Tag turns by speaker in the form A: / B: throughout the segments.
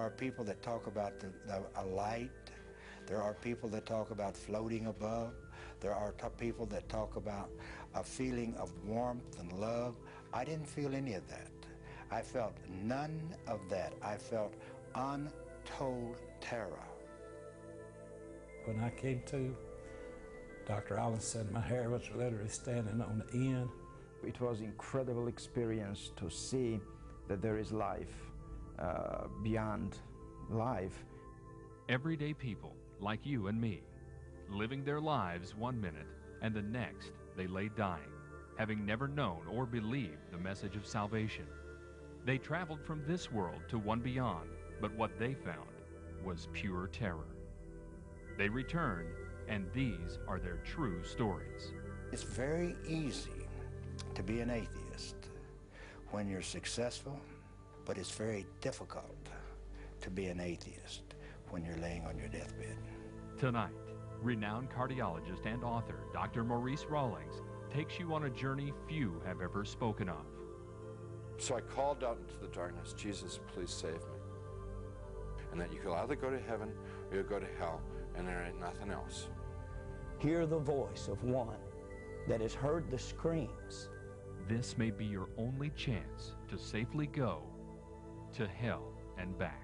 A: are people that talk about a light. There are people that talk about floating above. There are people that talk about a feeling of warmth and love. I didn't feel any of that. I felt none of that. I felt untold terror.
B: When I came to, Dr. Rawlings said my hair was literally standing on the end.
C: It was an incredible experience to see that there is life beyond life.
D: Everyday people like you and me, living their lives one minute and the next they lay dying, having never known or believed the message of salvation. They traveled from this world to one beyond, but what they found was pure terror. They returned, and these are their true stories.
A: It's very easy to be an atheist when you're successful, but it's very difficult to be an atheist when you're laying on your deathbed.
D: Tonight, renowned cardiologist and author Dr. Maurice Rawlings takes you on a journey few have ever spoken of.
E: So I called out into the darkness, Jesus, please save me. And that you could either go to heaven or you'll go to hell, and there ain't nothing else.
F: Hear the voice of one that has heard the screams.
D: This may be your only chance to safely go to hell and back.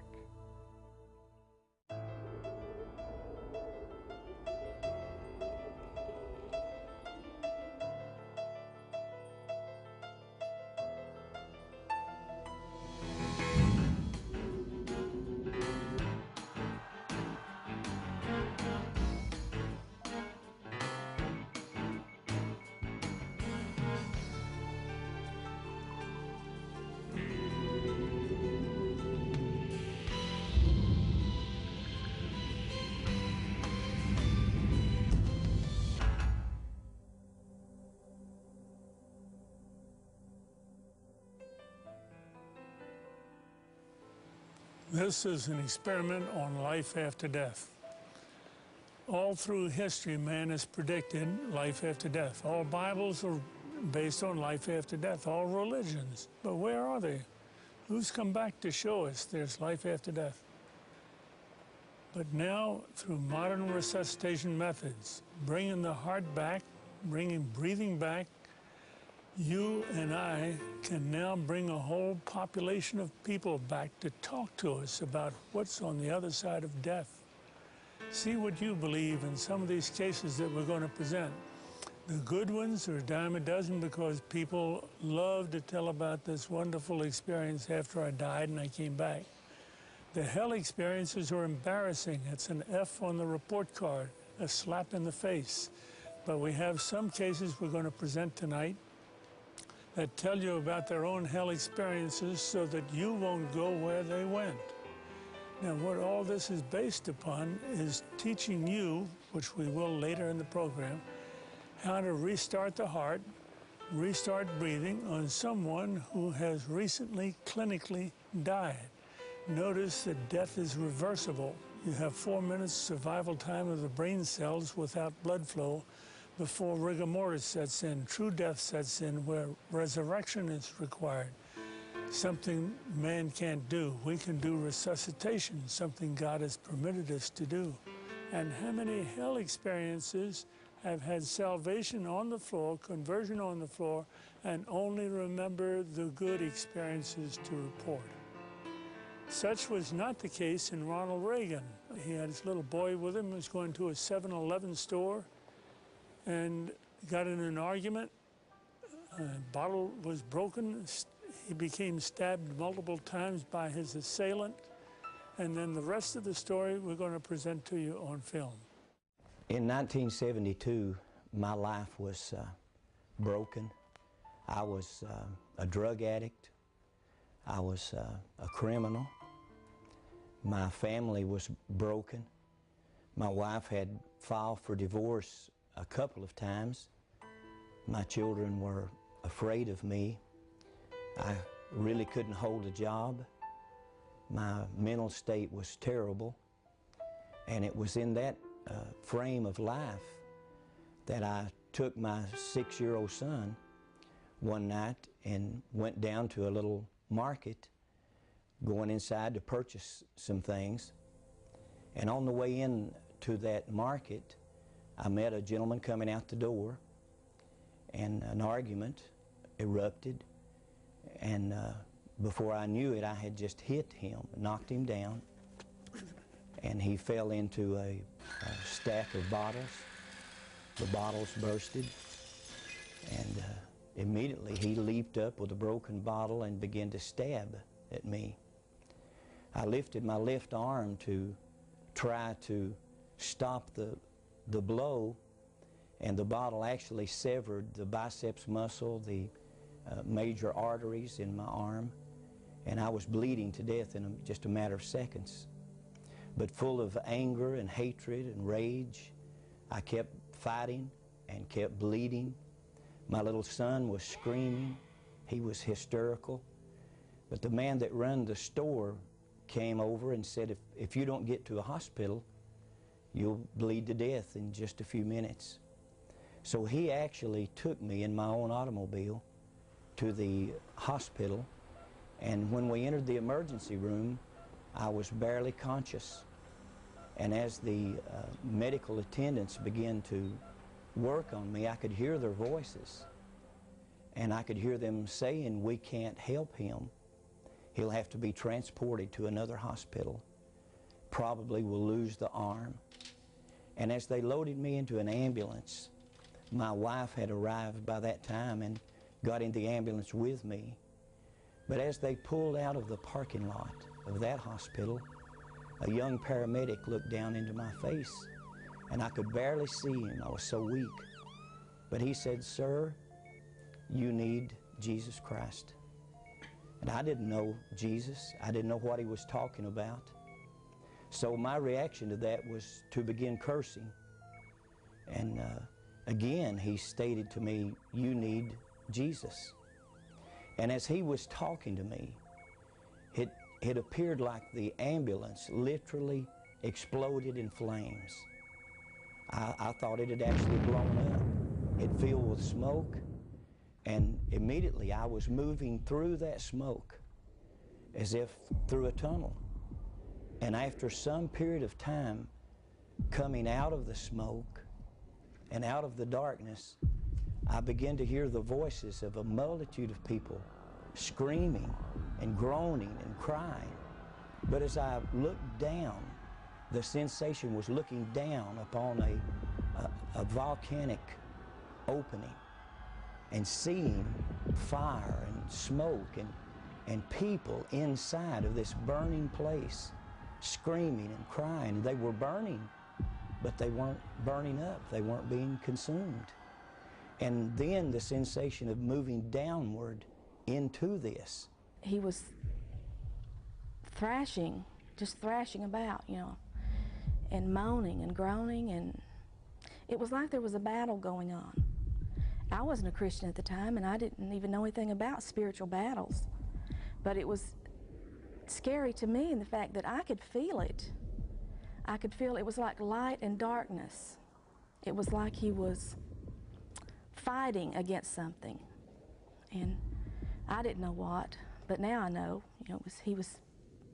G: This is an experiment on life after death. All through history, man has predicted life after death. All Bibles are based on life after death, all religions. But where are they? Who's come back to show us there's life after death? But now, through modern resuscitation methods, bringing the heart back, bringing breathing back, you and I can now bring a whole population of people back to talk to us about what's on the other side of death. See what you believe in some of these cases that we're going to present. The good ones are a dime a dozen because people love to tell about this wonderful experience after I died and I came back. The hell experiences are embarrassing. It's an F on the report card, a slap in the face. But we have some cases we're going to present tonight that tell you about their own hell experiences so that you won't go where they went. Now, what all this is based upon is teaching you, which we will later in the program, how to restart the heart, restart breathing on someone who has recently clinically died. Notice that death is reversible. You have 4 minutes survival time of the brain cells without blood flow before rigor mortis sets in, true death sets in, where resurrection is required. Something man can't do. We can do resuscitation, something God has permitted us to do. And how many hell experiences have had salvation on the floor, conversion on the floor, and only remember the good experiences to report? Such was not the case in Ronald Reagan. He had his little boy with him, was going to a 7-Eleven store, and got in an argument. A bottle was broken. He became stabbed multiple times by his assailant. And then the rest of the story we're going to present to you on film.
F: In 1972, my life was broken. I was a drug addict. I was a criminal. My family was broken. My wife had filed for divorce a couple of times. My children were afraid of me. I really couldn't hold a job. My mental state was terrible. And it was in that frame of life that I took my 6-year-old son one night and went down to a little market going inside to purchase some things. And on the way in to that market, I met a gentleman coming out the door, and an argument erupted. And before I knew it, I had just hit him, knocked him down, and he fell into a stack of bottles. The bottles bursted, and immediately he leaped up with a broken bottle and began to stab at me. I lifted my left arm to try to stop the blow, and the bottle actually severed the biceps muscle, the major arteries in my arm, and I was bleeding to death in just a matter of seconds. But full of anger and hatred and rage, I kept fighting and kept bleeding. My little son was screaming. He was hysterical. But the man that ran the store came over and said, if you don't get to a hospital, you'll bleed to death in just a few minutes. So he actually took me in my own automobile to the hospital, and when we entered the emergency room, I was barely conscious. And as the medical attendants began to work on me, I could hear their voices, and I could hear them saying, "We can't help him. He'll have to be transported to another hospital. Probably will lose the arm." And as they loaded me into an ambulance, my wife had arrived by that time and got in the ambulance with me. But as they pulled out of the parking lot of that hospital, a young paramedic looked down into my face, and I could barely see him. I was so weak. But he said, "Sir, you need Jesus Christ." And I didn't know Jesus. I didn't know what he was talking about. So my reaction to that was to begin cursing. And again, he stated to me, "You need Jesus." And as he was talking to me, it appeared like the ambulance literally exploded in flames. I thought it had actually blown up. It filled with smoke, and immediately I was moving through that smoke as if through a tunnel. And after some period of time coming out of the smoke and out of the darkness, I began to hear the voices of a multitude of people screaming and groaning and crying. But as I looked down, the sensation was looking down upon a volcanic opening and seeing fire and smoke and people inside of this burning place screaming and crying. They were burning, but they weren't burning up. They weren't being consumed. And then the sensation of moving downward into this.
H: He was thrashing, just thrashing about, you know, and moaning and groaning, and it was like there was a battle going on. I wasn't a Christian at the time, and I didn't even know anything about spiritual battles. But it was scary to me in the fact that I could feel it. I could feel it was like light and darkness. It was like he was fighting against something. And I didn't know what, but now I know, you know, he was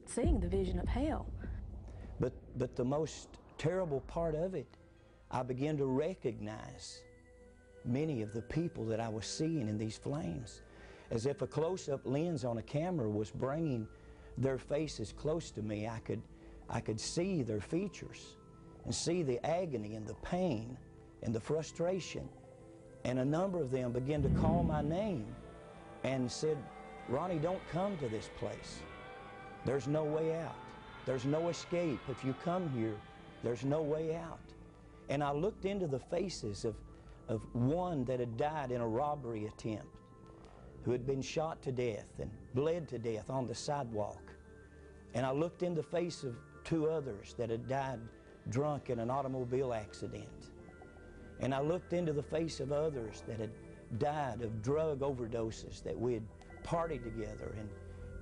H: seeing the vision of hell.
F: But the most terrible part of it, I began to recognize many of the people that I was seeing in these flames, as if a close-up lens on a camera was bringing their faces close to me. I could see their features and see the agony and the pain and the frustration. And a number of them began to call my name and said, "Ronnie, don't come to this place. There's no way out. There's no escape. If you come here, there's no way out." And I looked into the faces of one that had died in a robbery attempt, who had been shot to death and bled to death on the sidewalk. And I looked in the face of two others that had died drunk in an automobile accident. And I looked into the face of others that had died of drug overdoses, that we had partied together,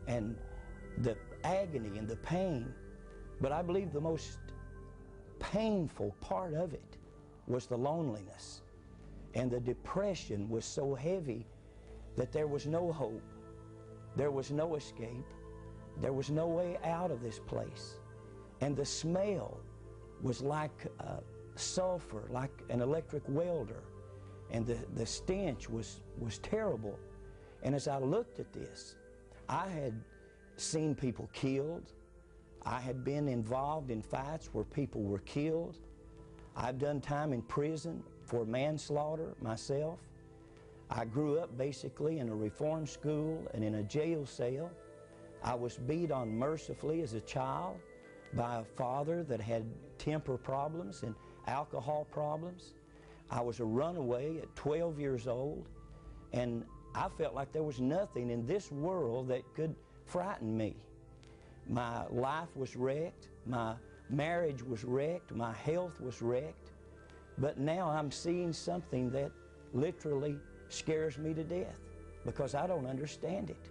F: and the agony and the pain. But I believe the most painful part of it was the loneliness. And the depression was so heavy that there was no hope. There was no escape. There was no way out of this place. And the smell was like sulfur, like an electric welder. And the stench was terrible. And as I looked at this, I had seen people killed. I had been involved in fights where people were killed. I've done time in prison for manslaughter myself. I grew up basically in a reform school and in a jail cell. I was beat on mercifully as a child by a father that had temper problems and alcohol problems. I was a runaway at 12 years old, and I felt like there was nothing in this world that could frighten me. My life was wrecked, my marriage was wrecked, my health was wrecked, but now I'm seeing something that literally scares me to death because I don't understand it.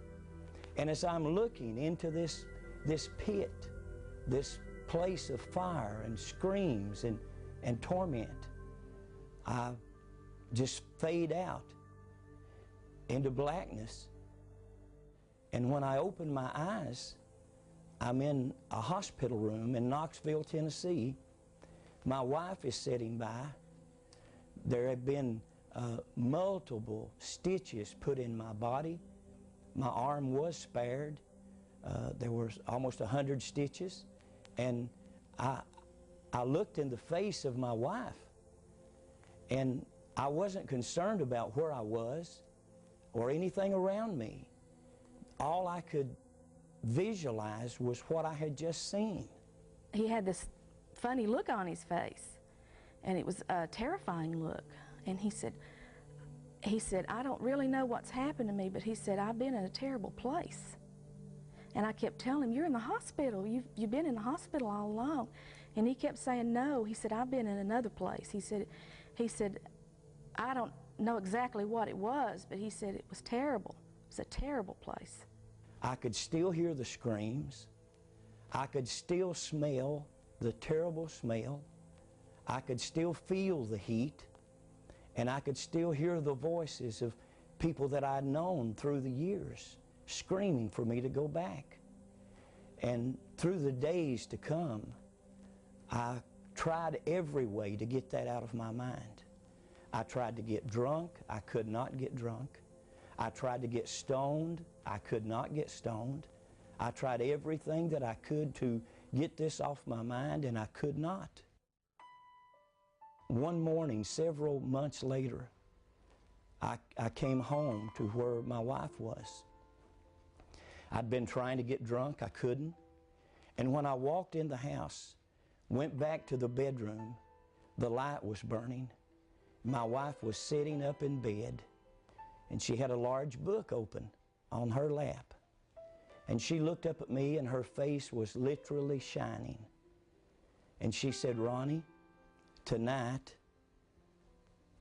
F: And as I'm looking into this pit, this place of fire and screams and torment, I just fade out into blackness. And when I open my eyes, I'm in a hospital room in Knoxville, Tennessee. My wife is sitting by. There have been multiple stitches put in my body. My arm was spared. There was almost 100 stitches. And I looked in the face of my wife, and I wasn't concerned about where I was or anything around me. All I could visualize was what I had just seen.
H: He had this funny look on his face, and it was a terrifying look. And he said, I don't really know what's happened to me, but he said, I've been in a terrible place. And I kept telling him, you're in the hospital. You've been in the hospital all along. And he kept saying, no. He said, I've been in another place. He said, I don't know exactly what it was, but he said it was terrible. It was a terrible place.
F: I could still hear the screams. I could still smell the terrible smell. I could still feel the heat. And I could still hear the voices of people that I'd known through the years screaming for me to go back. And through the days to come, I tried every way to get that out of my mind. I tried to get drunk. I could not get drunk. I tried to get stoned. I could not get stoned. I tried everything that I could to get this off my mind, and I could not. One morning, several months later, I came home to where my wife was. I'd been trying to get drunk. I couldn't. And when I walked in the house, went back to the bedroom, the light was burning. My wife was sitting up in bed, and she had a large book open on her lap. And she looked up at me, and her face was literally shining. And she said, Ronnie, tonight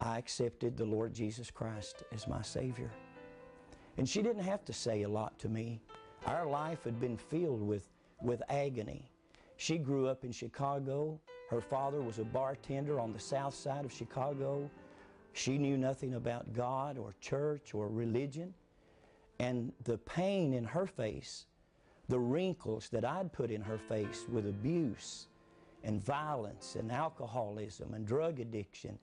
F: I accepted the Lord Jesus Christ as my Savior. And she didn't have to say a lot to me. Our life had been filled with agony. She grew up in Chicago. Her father was a bartender on the south side of Chicago. She knew nothing about God or church or religion. And the pain in her face, the wrinkles that I'd put in her face with abuse and violence and alcoholism and drug addiction,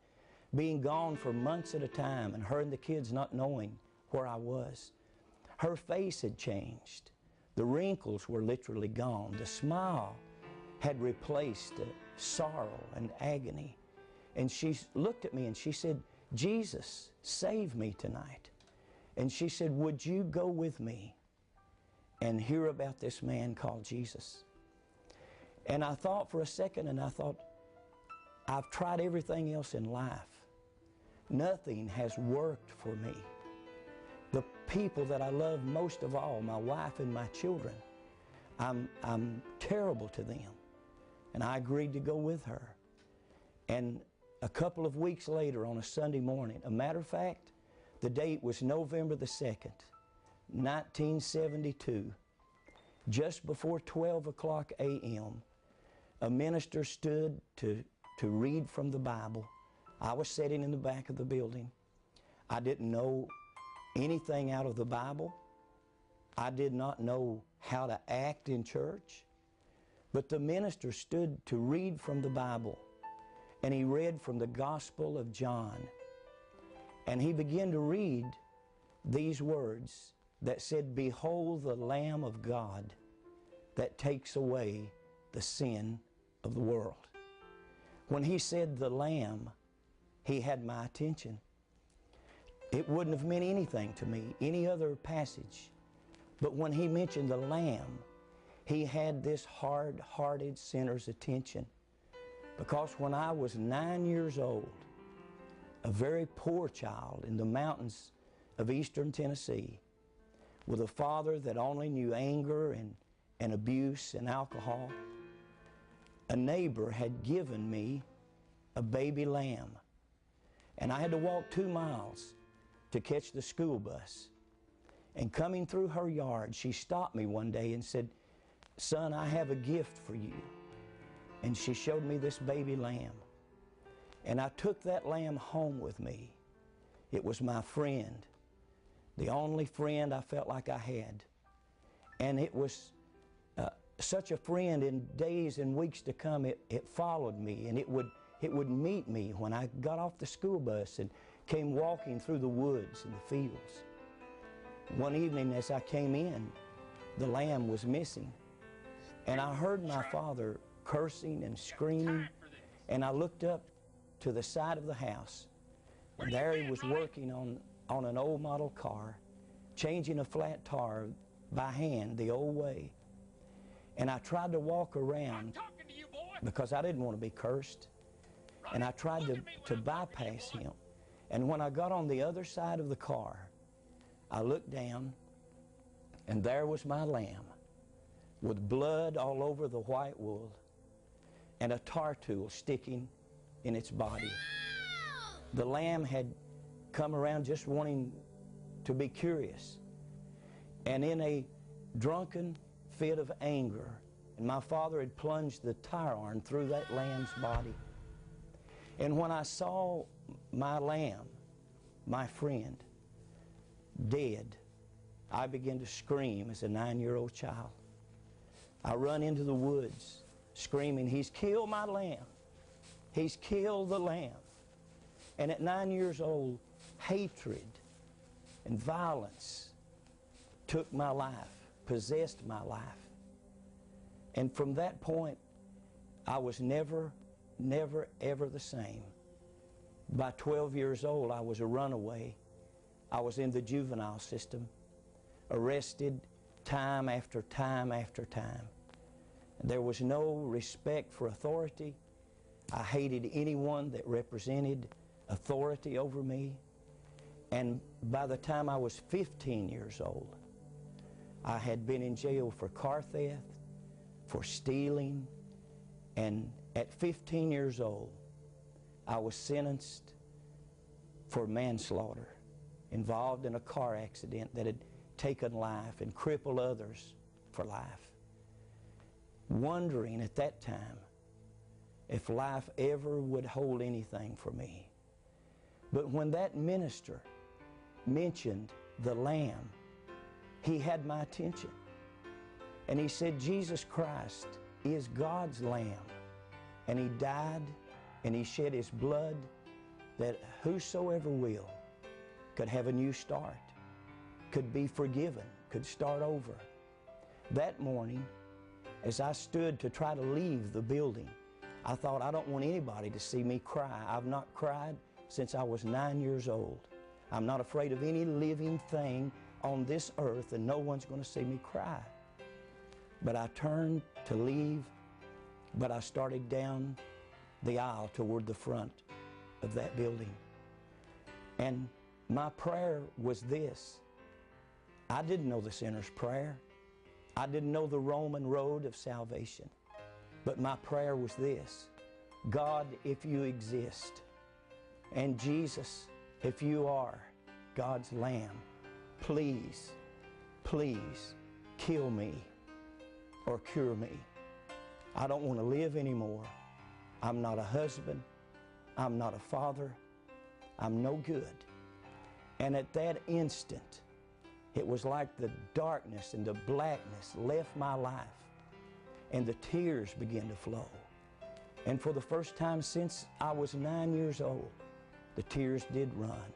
F: being gone for months at a time, and her and the kids not knowing where I was. Her face had changed. The wrinkles were literally gone. The smile had replaced sorrow and agony. And she looked at me and she said, Jesus, save me tonight. And she said, would you go with me and hear about this man called Jesus? And I thought for a second, and I thought, I've tried everything else in life. Nothing has worked for me. The people that I love most of all, my wife and my children, I'm terrible to them. And I agreed to go with her. And a couple of weeks later, on a Sunday morning, a matter of fact, the date was November the 2nd, 1972, just before 12 o'clock a.m., a minister stood to read from the Bible. I was sitting in the back of the building. I didn't know anything out of the Bible. I did not know how to act in church, but the minister stood to read from the Bible, and he read from the Gospel of John, and he began to read these words that said, "Behold the Lamb of God that takes away the sin of the world." When he said the Lamb, he had my attention. It wouldn't have meant anything to me, any other passage. But when he mentioned the Lamb, he had this hard-hearted sinner's attention. Because when I was 9 years old, a very poor child in the mountains of eastern Tennessee, with a father that only knew anger and abuse and alcohol, a neighbor had given me a baby lamb. And I had to walk 2 miles to catch the school bus. And coming through her yard, she stopped me one day and said, "Son, I have a gift for you." And she showed me this baby lamb. And I took that lamb home with me. It was my friend, the only friend I felt like I had. And it was such a friend. In days and weeks to come, it followed me, and it would meet me when I got off the school bus and came walking through the woods and the fields. One evening as I came in, the lamb was missing. And I heard my father cursing and screaming, and I looked up to the side of the house, and there he was working on an old model car, changing a flat tire by hand the old way. And I tried to walk around because I didn't want to be cursed. And I tried to bypass him. And when I got on the other side of the car, I looked down, and there was my lamb with blood all over the white wool and a tar tool sticking in its body. The lamb had come around just wanting to be curious. And in a drunken fit of anger, and my father had plunged the tire iron through that lamb's body. And when I saw my lamb, my friend, dead, I began to scream as a 9-year-old child. I run into the woods screaming, "He's killed my lamb. He's killed the lamb." And at 9 years old, hatred and violence took my life, possessed my life. And from that point, I was never, ever the same. By 12 years old, I was a runaway. I was in the juvenile system, arrested time after time after time. There was no respect for authority. I hated anyone that represented authority over me. And by the time I was 15 years old, I had been in jail for car theft, for stealing, and at 15 years old, I was sentenced for manslaughter, involved in a car accident that had taken life and crippled others for life. Wondering at that time if life ever would hold anything for me. But when that minister mentioned the Lamb, he had my attention. And he said, Jesus Christ is God's Lamb. And he died and he shed his blood that whosoever will could have a new start, could be forgiven, could start over. That morning, as I stood to try to leave the building, I thought, I don't want anybody to see me cry. I've not cried since I was 9 years old. I'm not afraid of any living thing on this earth, and no one's going to see me cry. But I turned to leave, but I started down the aisle toward the front of that building. And my prayer was this. I didn't know the sinner's prayer. I didn't know the Roman road of salvation. But my prayer was this. God, if you exist, and Jesus, if you are God's Lamb, please, please kill me or cure me. I don't want to live anymore. I'm not a husband. I'm not a father. I'm no good. And at that instant, It was like the darkness and the blackness left my life, and the tears began to flow. And for the first time since I was 9 years old, the tears did run,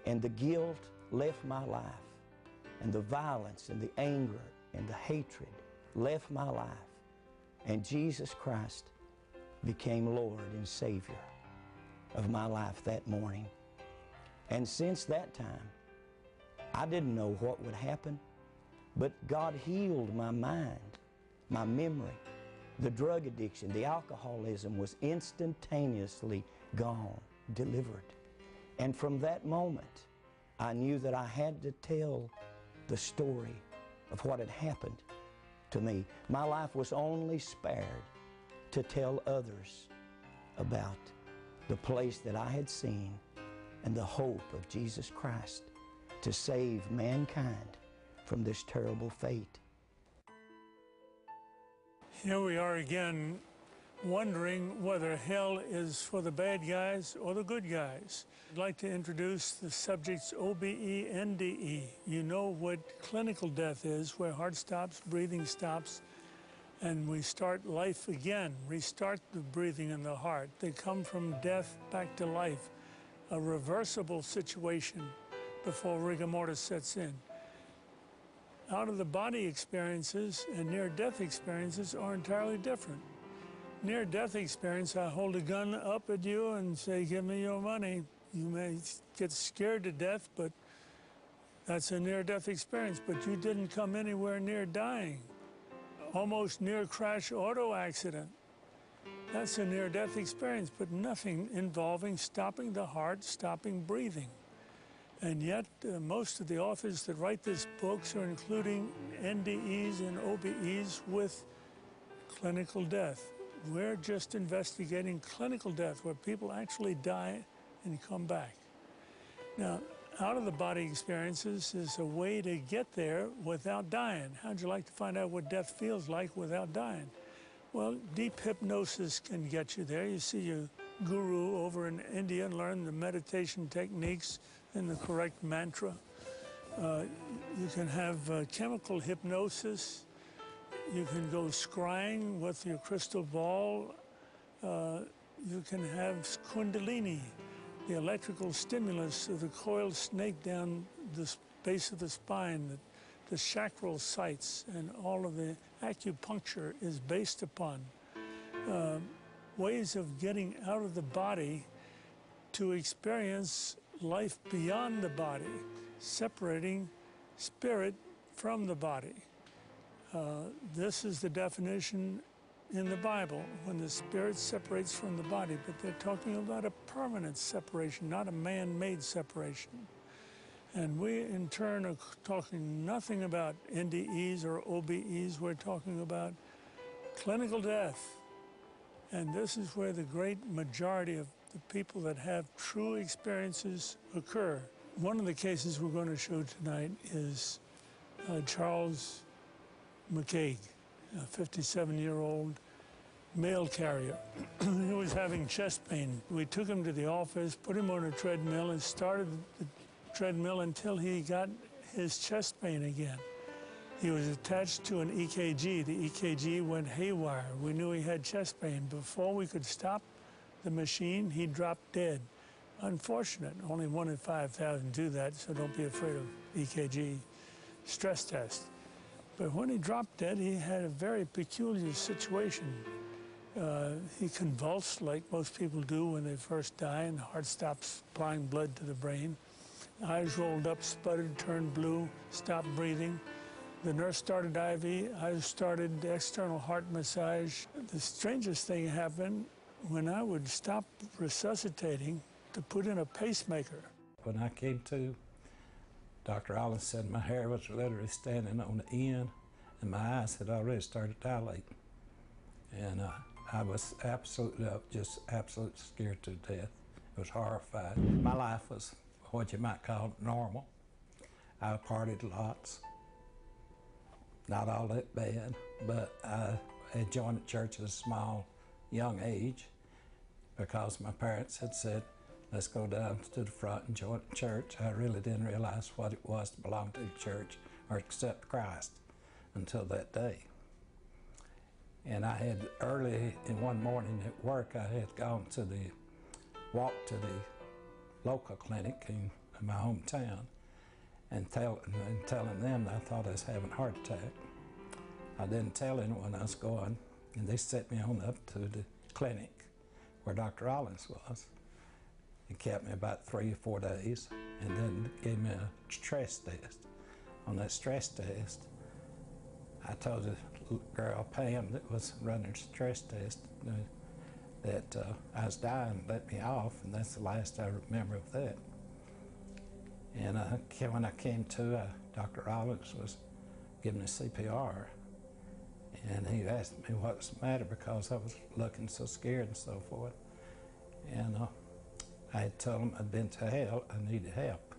F: and the guilt left my life, and the violence and the anger and the hatred left my life, and Jesus Christ became Lord and Savior of my life that morning. And since that time, I didn't know what would happen, but God healed my mind, my memory. The drug addiction, the alcoholism was instantaneously gone, delivered. And from that moment, I knew that I had to tell the story of what had happened to me. My life was only spared to tell others about the place that I had seen and the hope of Jesus Christ to save mankind from this terrible fate.
G: Here we are again, wondering whether hell is for the bad guys or the good guys. I'd like to introduce the subjects OBE, NDE. You know what clinical death is, where heart stops, breathing stops, and we start life again, restart the breathing in the heart. They come from death back to life, a reversible situation before rigor mortis sets in. Out-of-the-body experiences and near-death experiences are entirely different. Near-death experience, I hold a gun up at you and say, give me your money. You may get scared to death, but that's a near-death experience. But you didn't come anywhere near dying. Almost near-crash auto accident. That's a near-death experience, but nothing involving stopping the heart, stopping breathing. And yet, most of the authors that write these books are including NDEs and OBEs with clinical death. We're just investigating clinical death, where people actually die and come back. Now, out-of-the-body experiences is a way to get there without dying. How'd you like to find out what death feels like without dying? Well, deep hypnosis can get you there. You see your guru over in India and learn the meditation techniques and the correct mantra. You can have chemical hypnosis. You can go scrying with your crystal ball. You can have kundalini, the electrical stimulus of the coiled snake down the base of the spine, the chakral sites, and all of the acupuncture is based upon ways of getting out of the body to experience life beyond the body, separating spirit from the body. This is the definition in the Bible, when the spirit separates from the body, but they're talking about a permanent separation, not a man-made separation. And we, in turn, are talking nothing about NDEs or OBEs. We're talking about clinical death. And this is where the great majority of the people that have true experiences occur. One of the cases we're going to show tonight is Charles McCaig, a 57-year-old mail carrier. He was having chest pain. We took him to the office, put him on a treadmill, and started the treadmill until he got his chest pain again. He was attached to an EKG. The EKG went haywire. We knew he had chest pain. Before we could stop the machine, he dropped dead. Unfortunate. Only 1 in 5,000 do that, so don't be afraid of EKG stress test. But when he dropped dead, he had a very peculiar situation. He convulsed like most people do when they first die, and the heart stops supplying blood to the brain. Eyes rolled up, sputtered, turned blue, stopped breathing. The nurse started IV. I started external heart massage. The strangest thing happened when I would stop resuscitating to put in a pacemaker.
B: When I came to, Dr. Rawlings said my hair was literally standing on the end, and my eyes had already started dilating. And I was absolutely scared to death. I was horrified. My life was what you might call normal. I partied lots. Not all that bad, but I had joined the church at a small, young age because my parents had said, let's go down to the front and join the church. I really didn't realize what it was to belong to the church or accept Christ until that day. And I had early in one morning at work, I had gone to walk to the local clinic in my hometown and telling them that I thought I was having a heart attack. I didn't tell anyone I was going, and they sent me on up to the clinic where Dr. Rawlings was. He kept me about 3 or 4 days and then gave me a stress test. On that stress test, I told the girl, Pam, that was running the stress test, that I was dying, let me off, and that's the last I remember of that. And when I came to, Dr. Rawlings was giving me CPR, and he asked me what was the matter because I was looking so scared and so forth. And I had told him I'd been to hell, I needed help.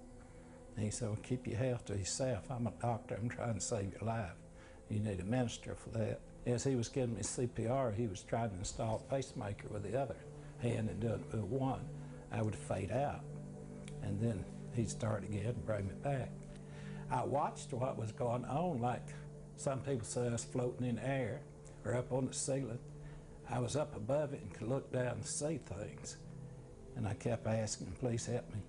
B: And he said, well, keep your health to yourself. I'm a doctor, I'm trying to save your life. You need a minister for that. As he was giving me CPR, he was trying to install a pacemaker with the other hand and doing it with one. I would fade out. And then he'd start again and bring me back. I watched what was going on, like some people say I was floating in the air or up on the ceiling. I was up above it and could look down and see things. And I kept asking, please help me,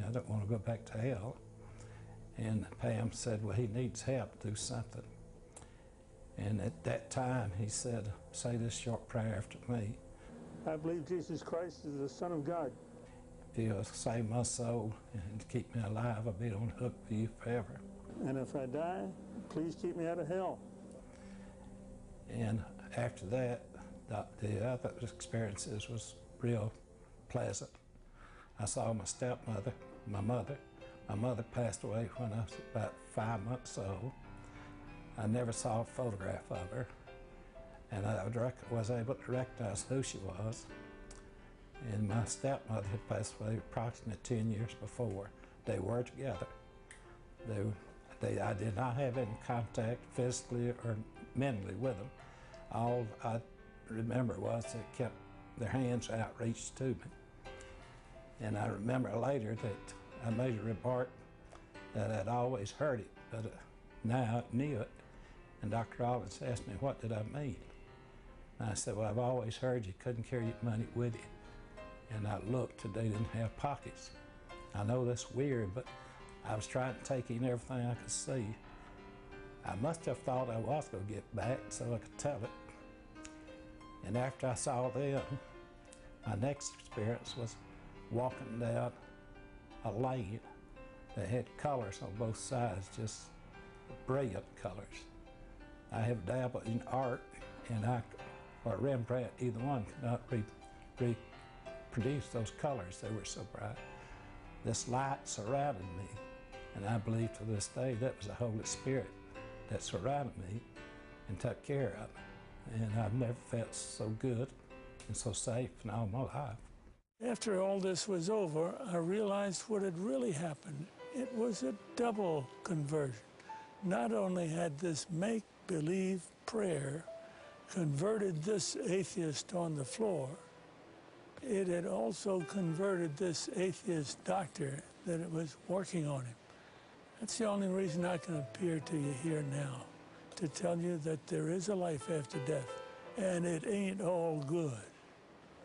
B: I don't want to go back to hell. And Pam said, well, he needs help, do something. And at that time, he said, say this short prayer after me.
G: I believe Jesus Christ is the Son of God.
B: If you'll save my soul and keep me alive, I'll be on the hook for you forever.
G: And if I die, please keep me out of hell.
B: And after that, the other experiences was real pleasant. I saw my stepmother, my mother. My mother passed away when I was about 5 months old. I never saw a photograph of her, and I was able to recognize who she was. And my stepmother had passed away approximately 10 years before. They were together. I did not have any contact physically or mentally with them. All I remember was they kept their hands outreached to me. And I remember later that I made a remark that I'd always heard it, but now I knew it. And Dr. Rawlings asked me, what did I mean? And I said, well, I've always heard you couldn't carry your money with you. And I looked and they didn't have pockets. I know that's weird, but I was trying to take in everything I could see. I must have thought I was going to get back so I could tell it. And after I saw them, my next experience was walking down a lane that had colors on both sides, just brilliant colors. I have dabbled in art, and or Rembrandt, either one could not reproduce those colors. They were so bright. This light surrounded me, and I believe to this day that was the Holy Spirit that surrounded me and took care of me. And I've never felt so good and so safe in all my life.
G: After all this was over, I realized what had really happened. It was a double conversion. Not only had this make-believe prayer converted this atheist on the floor, it had also converted this atheist doctor that it was working on him. That's the only reason I can appear to you here now, to tell you that there is a life after death, and it ain't all good.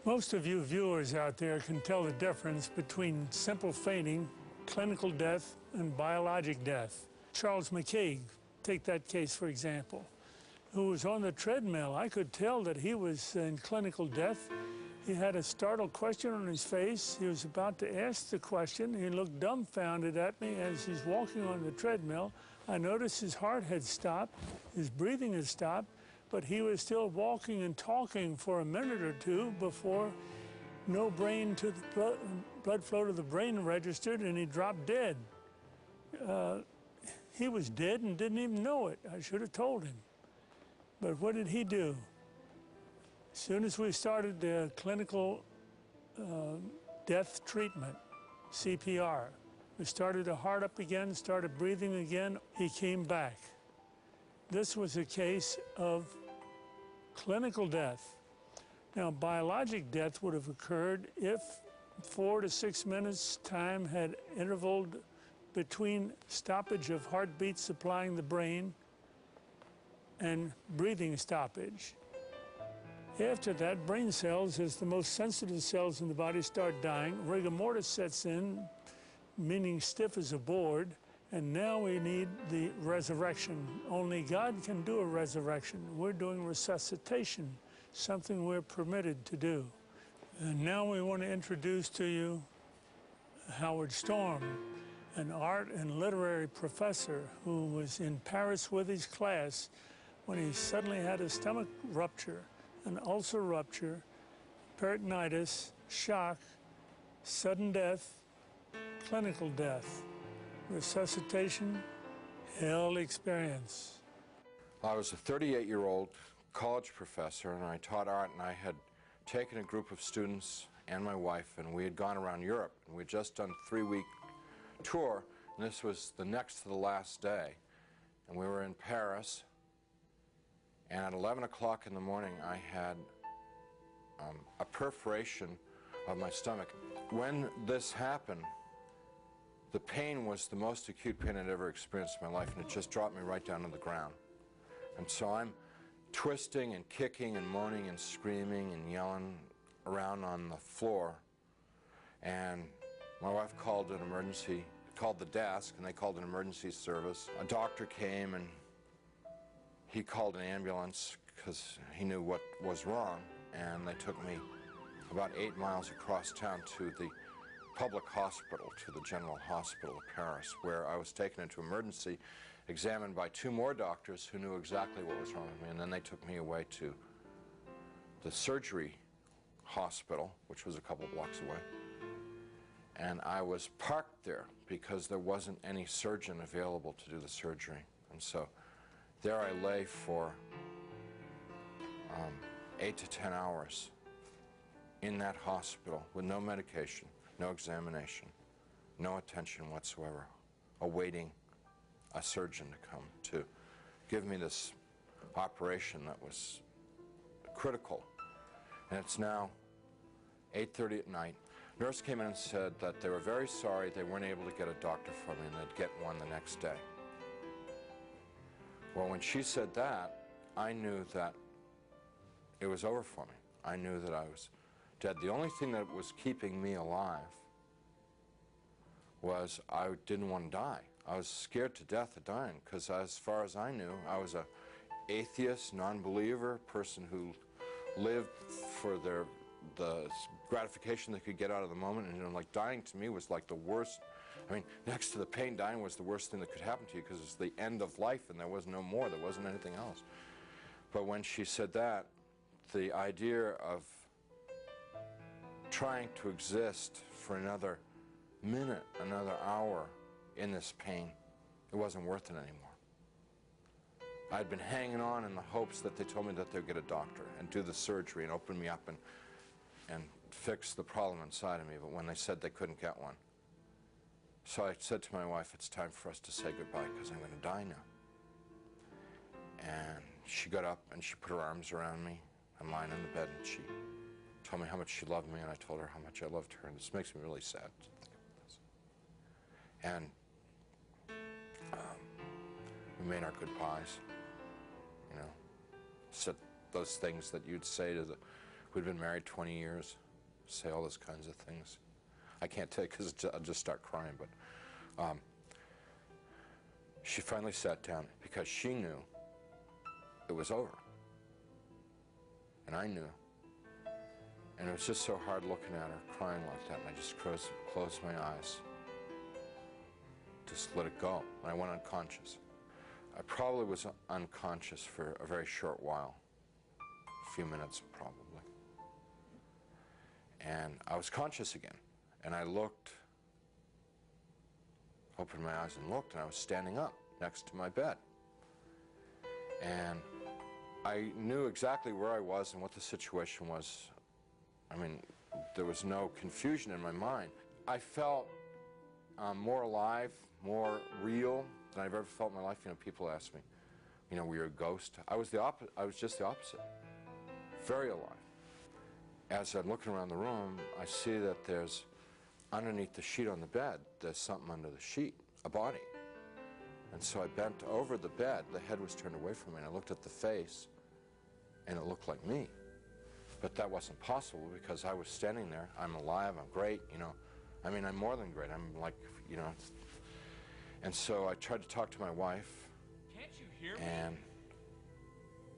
G: Most of you viewers out there can tell the difference between simple fainting, clinical death, and biologic death. Charles McCaig, take that case for example, who was on the treadmill. I could tell that he was in clinical death. He had a startled question on his face. He was about to ask the question. He looked dumbfounded at me as he's walking on the treadmill. I noticed his heart had stopped, his breathing had stopped, but he was still walking and talking for a minute or two before no brain to the blood flow to the brain registered, and he dropped dead. He was dead and didn't even know it. I should have told him. But what did he do? As soon as we started the clinical death treatment, CPR, we started the heart up again, started breathing again, he came back. This was a case of clinical death. Now, biologic death would have occurred if 4 to 6 minutes time had intervaled between stoppage of heartbeat supplying the brain and breathing stoppage. After that, brain cells, as the most sensitive cells in the body, start dying. Rigor mortis sets in, meaning stiff as a board, and now we need the resurrection. Only God can do a resurrection. We're doing resuscitation, something we're permitted to do. And now we want to introduce to you Howard Storm, an art and literary professor who was in Paris with his class when he suddenly had a stomach rupture, an ulcer rupture, peritonitis, shock, sudden death, clinical death, resuscitation, hell experience.
E: I was a 38-year-old college professor, and I taught art, and I had taken a group of students and my wife, and we had gone around Europe, and we had just done a 3-week tour, and this was the next to the last day. And we were in Paris, and at 11 o'clock in the morning, I had a perforation of my stomach. When this happened, the pain was the most acute pain I'd ever experienced in my life, and it just dropped me right down to the ground. And so I'm twisting and kicking and moaning and screaming and yelling around on the floor, and my wife called the desk, and they called an emergency service. A doctor came, and he called an ambulance because he knew what was wrong, and they took me about 8 miles across town to the public hospital, to the General Hospital of Paris, where I was taken into emergency, examined by 2 more doctors who knew exactly what was wrong with me, and then they took me away to the surgery hospital, which was a couple blocks away. And I was parked there because there wasn't any surgeon available to do the surgery. And so there I lay for 8 to 10 hours in that hospital with no medication, no examination, no attention whatsoever, awaiting a surgeon to come to give me this operation that was critical. And it's now 8:30 at night. Nurse came in and said that they were very sorry they weren't able to get a doctor for me, and they'd get one the next day. Well, when she said that, I knew that it was over for me. I knew that I was dead. The only thing that was keeping me alive was I didn't want to die. I was scared to death of dying, because as far as I knew, I was an atheist, non-believer, person who lived for the gratification they could get out of the moment, and like dying to me was like the worst. I mean, next to the pain, dying was the worst thing that could happen to you, because it's the end of life and there was no more, there wasn't anything else. But when she said that, the idea of trying to exist for another minute, another hour in this pain, it wasn't worth it anymore. I'd been hanging on in the hopes that they told me that they'd get a doctor and do the surgery and open me up and fix the problem inside of me, but when they said they couldn't get one. So I said to my wife, it's time for us to say goodbye, because I'm going to die now. And she got up and she put her arms around me. I'm lying in the bed, and she told me how much she loved me, and I told her how much I loved her, and this makes me really sad to think about this. And we made our goodbyes, you know, said those things that you'd say to who'd been married 20 years, say all those kinds of things. I can't tell you because I'll just start crying, but she finally sat down because she knew it was over. And I knew. And it was just so hard looking at her, crying like that, and I just closed my eyes. Just let it go, and I went unconscious. I probably was unconscious for a very short while, a few minutes probably. And I was conscious again, and I looked, opened my eyes and looked, and I was standing up next to my bed. And I knew exactly where I was and what the situation was. I mean, there was no confusion in my mind. I felt more alive, more real than I've ever felt in my life. You know, people ask me, you know, were you a ghost? I was just the opposite. Very alive. as I'm looking around the room, I see that there's, underneath the sheet on the bed, there's something under the sheet, a body. And so I bent over the bed, the head was turned away from me, and I looked at the face, and it looked like me. But that wasn't possible because I was standing there. I'm alive, I'm great, you know. I mean, I'm more than great. I'm like, you know. And so I tried to talk to my wife.
D: Can't you hear me?
E: And,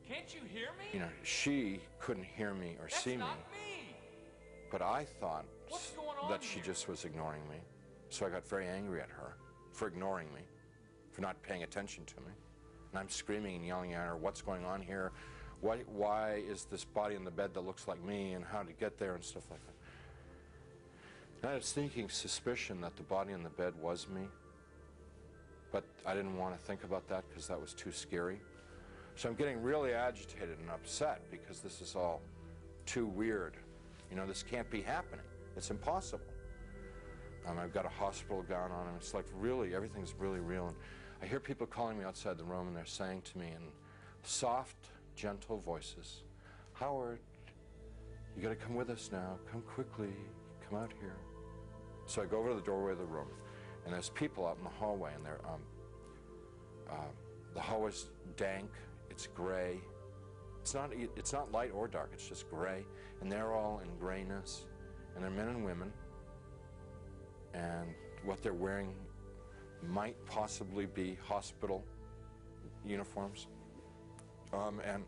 D: can't you hear me?
E: you know, she couldn't hear me or see me.
D: That's not me.
E: But I thought
D: What's going on
E: that she
D: here?
E: just was ignoring me. So I got very angry at her for ignoring me, for not paying attention to me. And I'm screaming and yelling at her, what's going on here? Why is this body in the bed that looks like me, and how to get there and stuff like that. And I had a sneaking suspicion that the body in the bed was me, but I didn't want to think about that because that was too scary. So I'm getting really agitated and upset because this is all too weird. You know, this can't be happening. It's impossible. I've got a hospital gown on, and it's like really, everything's really real. And I hear people calling me outside the room, and they're saying to me in soft, gentle voices, Howard, you gotta come with us now. Come quickly, come out here. So I go over to the doorway of the room, and there's people out in the hallway, and they're, the hallway's dank, it's gray. It's not light or dark, it's just gray, and they're all in grayness, and they're men and women, and what they're wearing might possibly be hospital uniforms. And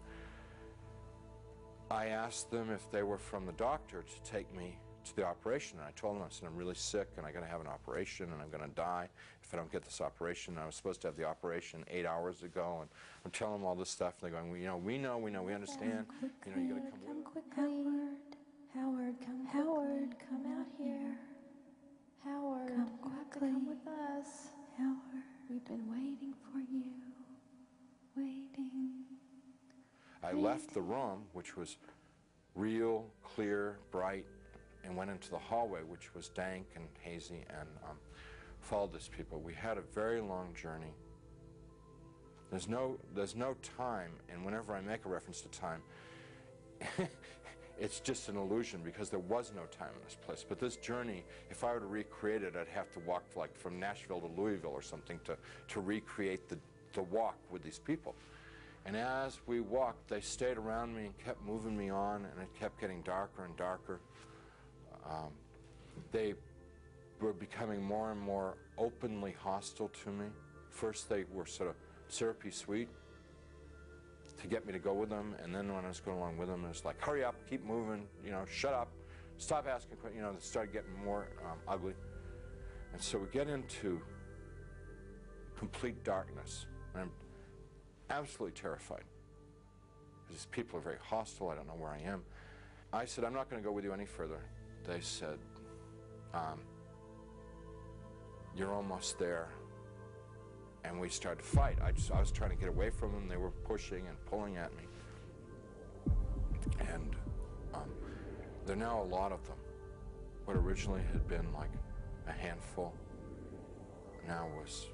E: I asked them if they were from the doctor to take me to the operation, and I told them, I said, I'm really sick and I'm going to have an operation and I'm going to die if I don't get this operation. And I was supposed to have the operation 8 hours ago, and I'm telling them all this stuff, and they're going, well, you know, we understand. You know, you got to come with us.
I: Howard, come out here. Howard, come quickly. Come with us. Howard, we've been waiting for you. Waiting.
E: I left the room, which was real, clear, bright, and went into the hallway, which was dank and hazy, and followed these people. We had a very long journey. There's no time, and whenever I make a reference to time, it's just an illusion because there was no time in this place. But this journey, if I were to recreate it, I'd have to walk like from Nashville to Louisville or something to recreate the walk with these people. And as we walked, they stayed around me and kept moving me on, and it kept getting darker and darker. They were becoming more and more openly hostile to me. First they were sort of syrupy sweet to get me to go with them, and then when I was going along with them, it was like, hurry up, keep moving, you know, shut up, stop asking questions, you know, they started getting more ugly. And so we get into complete darkness, and I'm absolutely terrified. These people are very hostile, I don't know where I am. I said, I'm not going to go with you any further. They said, you're almost there. And we started to fight. I was trying to get away from them. They were pushing and pulling at me. And there are now a lot of them. What originally had been like a handful now was,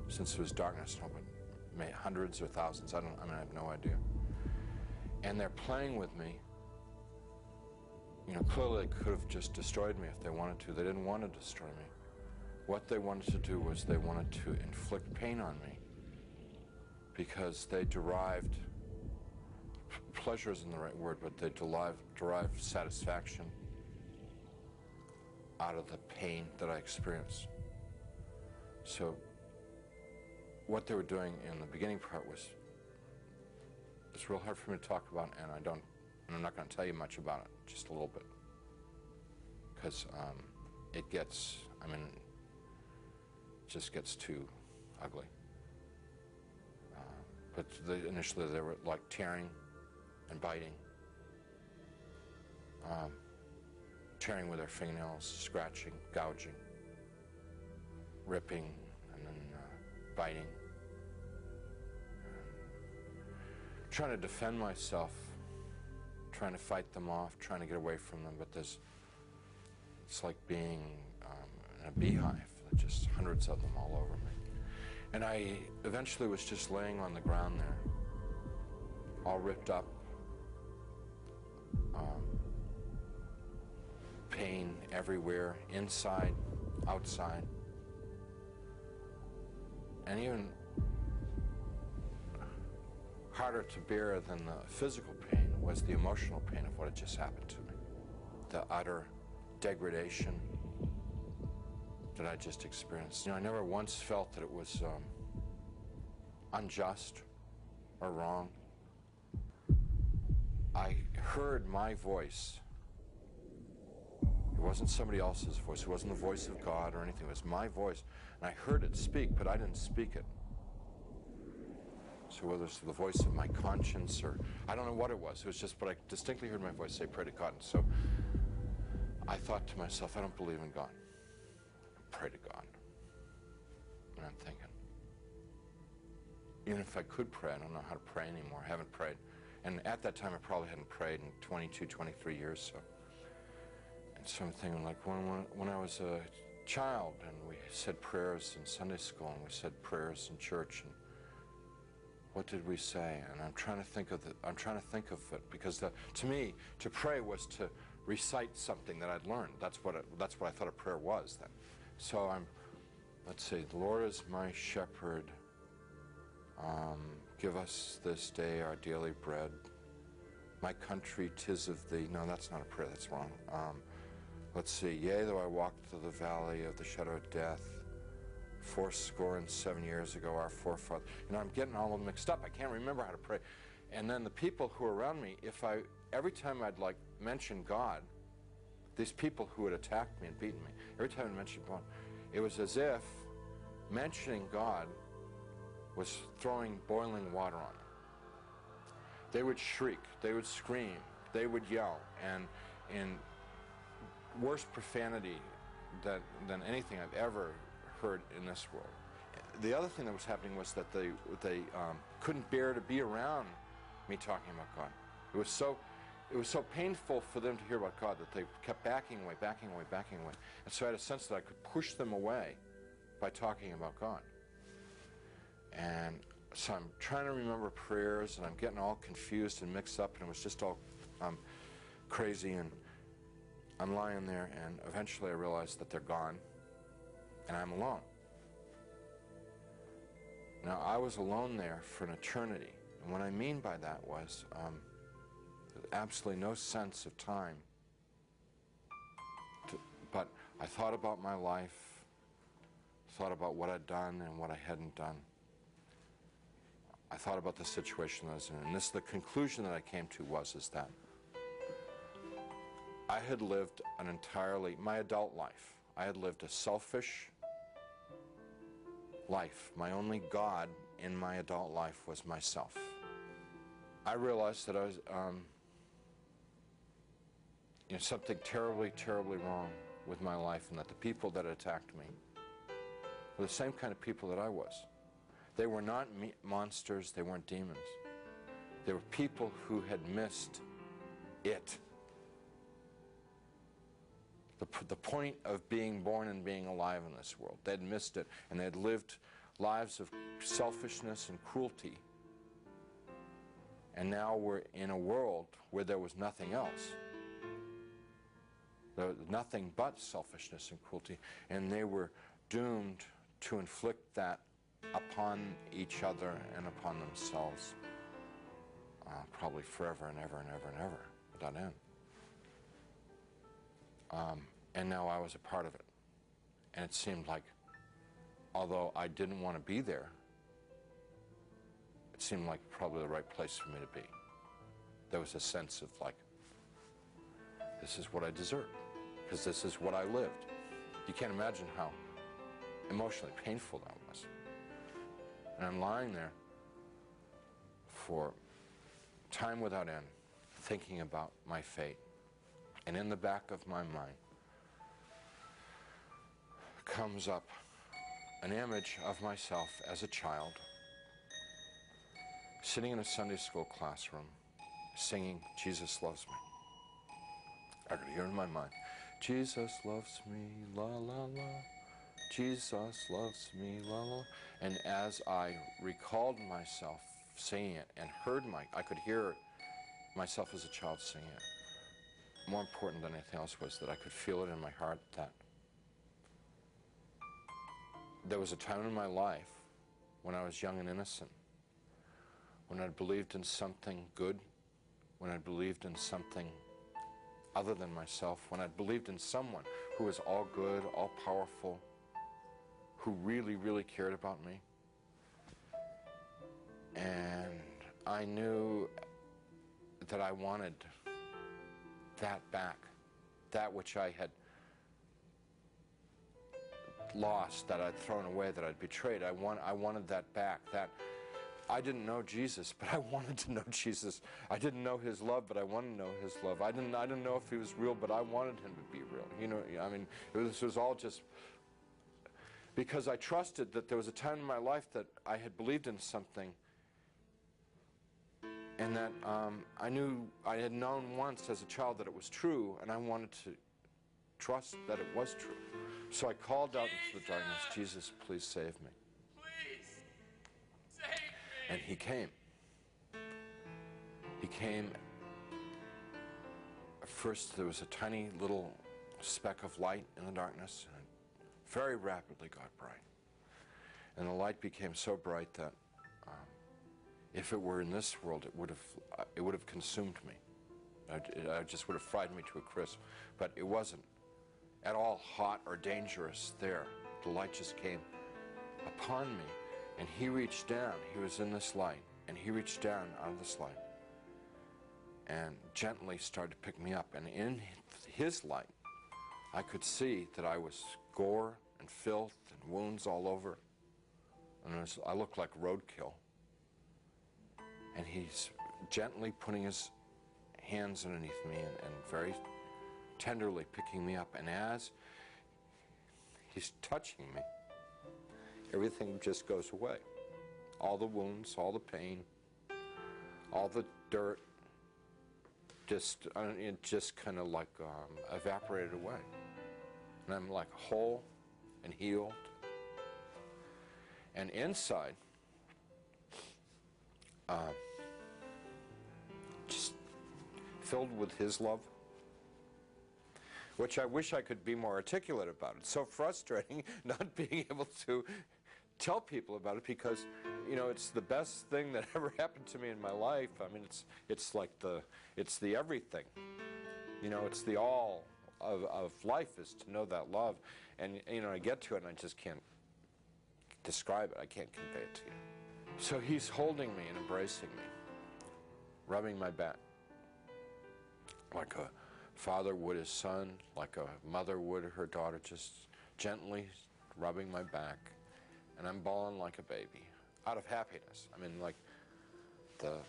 E: since it was darkness, hundreds or thousands. I have no idea. And they're playing with me. You know, clearly they could have just destroyed me if they wanted to. They didn't want to destroy me. What they wanted to do was they wanted to inflict pain on me because they derived, pleasure isn't the right word, but they derived satisfaction out of the pain that I experienced. So what they were doing in the beginning part was, it's real hard for me to talk about, and I'm not going to tell you much about it, just a little bit, because it gets, just gets too ugly. But initially they were like tearing and biting, tearing with their fingernails, scratching, gouging, ripping, and then biting. Trying to defend myself, trying to fight them off, trying to get away from them, but it's like being in a beehive. Just hundreds of them all over me. And I eventually was just laying on the ground there, all ripped up, pain everywhere, inside, outside. And even harder to bear than the physical pain was the emotional pain of what had just happened to me. The utter degradation that I just experienced. You know, I never once felt that it was unjust or wrong. I heard my voice. It wasn't somebody else's voice. It wasn't the voice of God or anything. It was my voice. And I heard it speak, but I didn't speak it. So whether it's the voice of my conscience or I don't know what it was just, but I distinctly heard my voice say, pray to God. And so I thought to myself, I don't believe in God. Pray to God. And I'm thinking, even if I could pray, I don't know how to pray anymore. I haven't prayed. And at that time, I probably hadn't prayed in 22, 23 years. And so I'm thinking, like, when I was a child, and we said prayers in Sunday school, and we said prayers in church, and what did we say? And I'm trying to think of it, because to me, to pray was to recite something that I'd learned. That's what I thought a prayer was then. So let's see, the Lord is my shepherd. Give us this day our daily bread. My country, 'tis of thee. No, that's not a prayer, that's wrong. Let's see, yea, though I walk through the valley of the shadow of death, fourscore and 7 years ago, our forefathers. You know, I'm getting all of them mixed up. I can't remember how to pray. And then the people who are around me, every time I'd like mention God, these people who had attacked me and beaten me, every time I mentioned God, it was as if mentioning God was throwing boiling water on them. They would shriek, they would scream, they would yell, and in worse profanity than anything I've ever heard in this world. The other thing that was happening was that they couldn't bear to be around me talking about God. It was so painful for them to hear about God that they kept backing away. And so I had a sense that I could push them away by talking about God. And so I'm trying to remember prayers, and I'm getting all confused and mixed up, and it was just all crazy, and I'm lying there, and eventually I realized that they're gone, and I'm alone. Now, I was alone there for an eternity, and what I mean by that was absolutely no sense of time. But I thought about my life, thought about what I'd done and what I hadn't done. I thought about the situation I was in, and the conclusion that I came to is that I had lived my adult life, I had lived a selfish life. My only God in my adult life was myself. I realized that I was, something terribly, terribly wrong with my life, and that the people that attacked me were the same kind of people that I was. They were not monsters, they weren't demons. They were people who had missed it. The point of being born and being alive in this world. They'd missed it, and they'd lived lives of selfishness and cruelty. And now we're in a world where there was nothing else. There was nothing but selfishness and cruelty, and they were doomed to inflict that upon each other and upon themselves, probably forever and ever and ever and ever, without end. And now I was a part of it. And it seemed like, although I didn't want to be there, it seemed like probably the right place for me to be. There was a sense of like, this is what I deserve, because this is what I lived. You can't imagine how emotionally painful that was. And I'm lying there for time without end, thinking about my fate. And in the back of my mind comes up an image of myself as a child, sitting in a Sunday school classroom, singing, Jesus Loves Me. I could hear in my mind, Jesus loves me, la la la. Jesus loves me, la la. And as I recalled myself singing it and I could hear myself as a child singing it, more important than anything else was that I could feel it in my heart that there was a time in my life when I was young and innocent, when I believed in something good, when I believed in something other than myself, when I believed in someone who was all good, all powerful, who really, really cared about me. And I knew that I wanted that back, that which I had lost, that I'd thrown away, that I'd betrayed. I wanted that back. That I didn't know Jesus, but I wanted to know Jesus. I didn't know his love, but I wanted to know his love. I didn't know if he was real, but I wanted him to be real. You know, I mean, this was all just because I trusted that there was a time in my life that I had believed in something, and that I knew I had known once as a child that it was true, and I wanted to trust that it was true. So I called out into the darkness, Jesus, please save me.
J: Please, save me.
E: And he came. He came. First, there was a tiny little speck of light in the darkness, and it very rapidly got bright. And the light became so bright that if it were in this world, it would have consumed me. It just would have fried me to a crisp. But it wasn't at all hot or dangerous there. The light just came upon me, and he reached down. He was in this light, and he reached down out of this light and gently started to pick me up. And in his light, I could see that I was gore and filth and wounds all over, and I looked like roadkill. And he's gently putting his hands underneath me and very tenderly picking me up. And as he's touching me, everything just goes away. All the wounds, all the pain, all the dirt, it just kind of like evaporated away. And I'm like whole and healed. And inside, just filled with his love, which I wish I could be more articulate about. It's so frustrating not being able to tell people about it, because, you know, it's the best thing that ever happened to me in my life. I mean, it's like it's the everything. You know, it's the all of life is to know that love. And, you know, I get to it and I just can't describe it. I can't convey it to you. So he's holding me and embracing me, rubbing my back like a father would his son, like a mother would her daughter, just gently rubbing my back. And I'm bawling like a baby, out of happiness. I mean, like the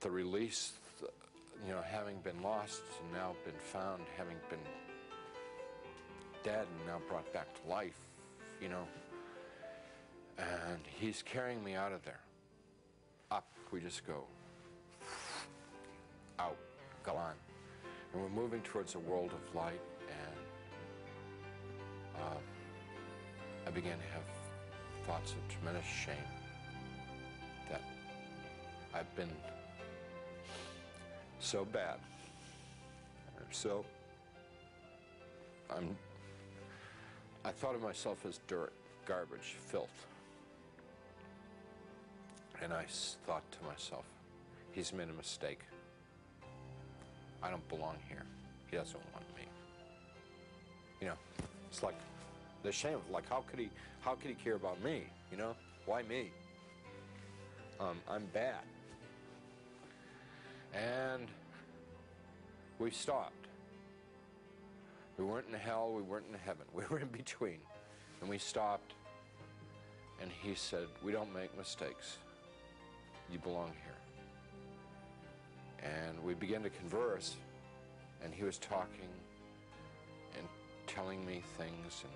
E: release, you know, having been lost and now been found, having been dead and now brought back to life, you know. And he's carrying me out of there. Up, we just go. Out, gone. And we're moving towards a world of light, and I began to have thoughts of tremendous shame that I've been so bad. I thought of myself as dirt, garbage, filth. And I thought to myself, he's made a mistake. I don't belong here. He doesn't want me. You know, it's like the shame of, like, how could he care about me? You know, why me? I'm bad. And we stopped. We weren't in hell, we weren't in heaven. We were in between. And we stopped, and he said, we don't make mistakes. You belong here. And we began to converse, and he was talking and telling me things, and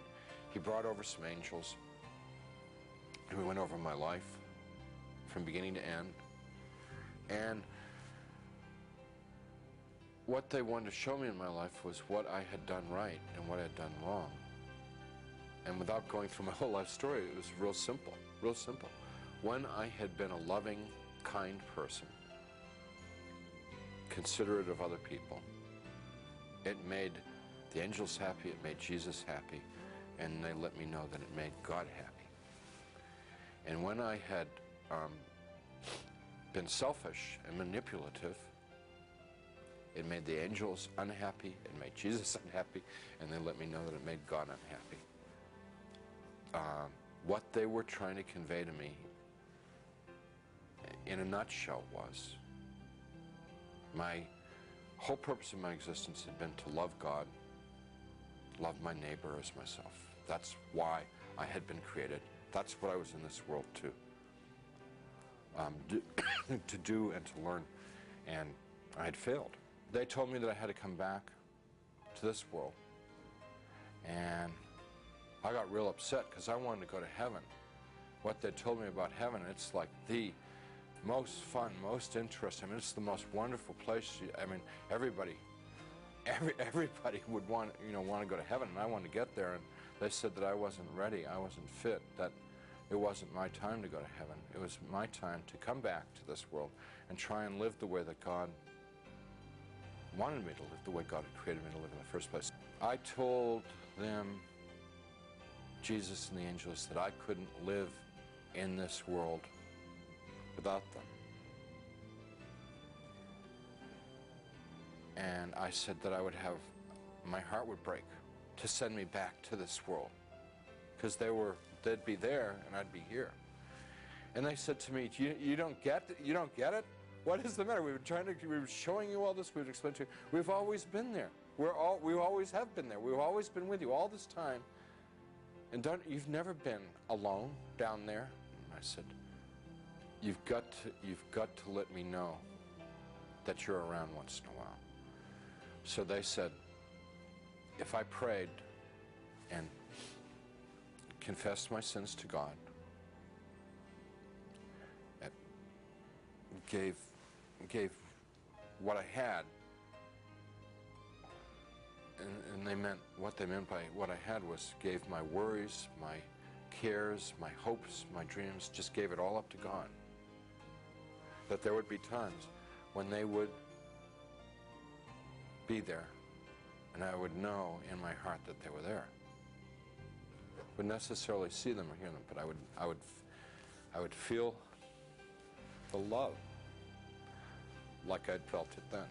E: he brought over some angels, and we went over my life from beginning to end. And what they wanted to show me in my life was what I had done right and what I had done wrong. And without going through my whole life story, it was real simple, real simple. When I had been a loving, kind person, considerate of other people. It made the angels happy, it made Jesus happy, and they let me know that it made God happy. And when I had been selfish and manipulative, it made the angels unhappy, it made Jesus unhappy, and they let me know that it made God unhappy. What they were trying to convey to me, in a nutshell, was my whole purpose of my existence had been to love God, love my neighbor as myself. That's why I had been created. That's what I was in this world to do and to learn, and I had failed. They told me that I had to come back to this world, and I got real upset because I wanted to go to heaven. What they told me about heaven, it's like the most fun, most interesting. I mean, it's the most wonderful place. I mean, everybody would want to go to heaven, and I wanted to get there. And they said that I wasn't ready, I wasn't fit, that it wasn't my time to go to heaven. It was my time to come back to this world and try and live the way that God wanted me to live, the way God had created me to live in the first place. I told them, Jesus and the angels, that I couldn't live in this world without them. And I said that I would have, my heart would break to send me back to this world, because they'd be there and I'd be here. And they said to me, you don't get it? What is the matter? We were showing you all this, we would explain to you. We've always been there. We always have been there. We've always been with you all this time. And you've never been alone down there. And I said, you've got to let me know that you're around once in a while. So they said, if I prayed and confessed my sins to God, gave what I had, and what they meant by what I had was gave my worries, my cares, my hopes, my dreams, just gave it all up to God. That there would be times when they would be there, and I would know in my heart that they were there. Wouldn't necessarily see them or hear them, but I would feel the love like I'd felt it then.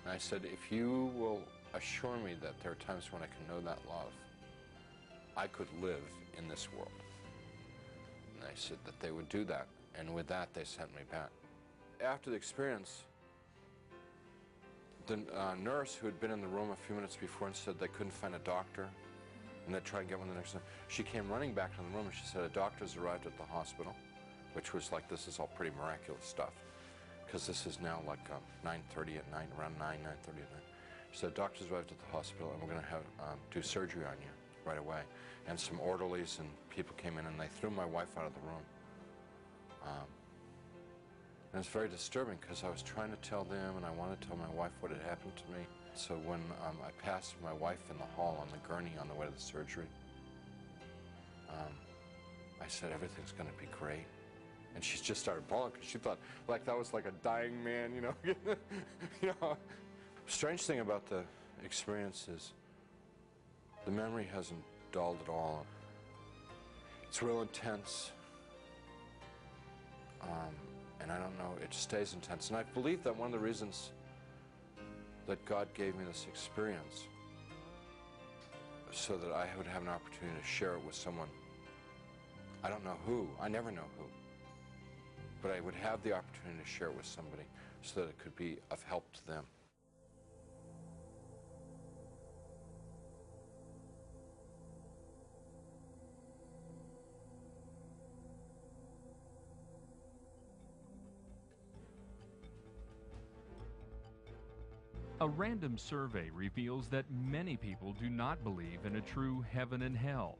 E: And I said, if you will assure me that there are times when I can know that love, I could live in this world. And I said that they would do that, and with that they sent me back. After the experience, the nurse who had been in the room a few minutes before and said they couldn't find a doctor, and they'd try and get one the next time, she came running back to the room and she said, a doctor's arrived at the hospital, which was like, this is all pretty miraculous stuff, because this is now like 9:30 at night, around 9:30 at night. She said, doctor's arrived at the hospital and we're going to have do surgery on you right away. And some orderlies and people came in and they threw my wife out of the room. And it's very disturbing because I was trying to tell them and I wanted to tell my wife what had happened to me. So when I passed my wife in the hall on the gurney on the way to the surgery, I said, everything's going to be great. And she just started bawling because she thought like that was like a dying man, you know. You know. Strange thing about the experience is the memory hasn't dulled at all. It's real intense. And I don't know, it stays intense. And I believe that one of the reasons that God gave me this experience so that I would have an opportunity to share it with someone. I don't know who, I never know who, but I would have the opportunity to share it with somebody so that it could be of help to them.
D: A random survey reveals that many people do not believe in a true heaven and hell.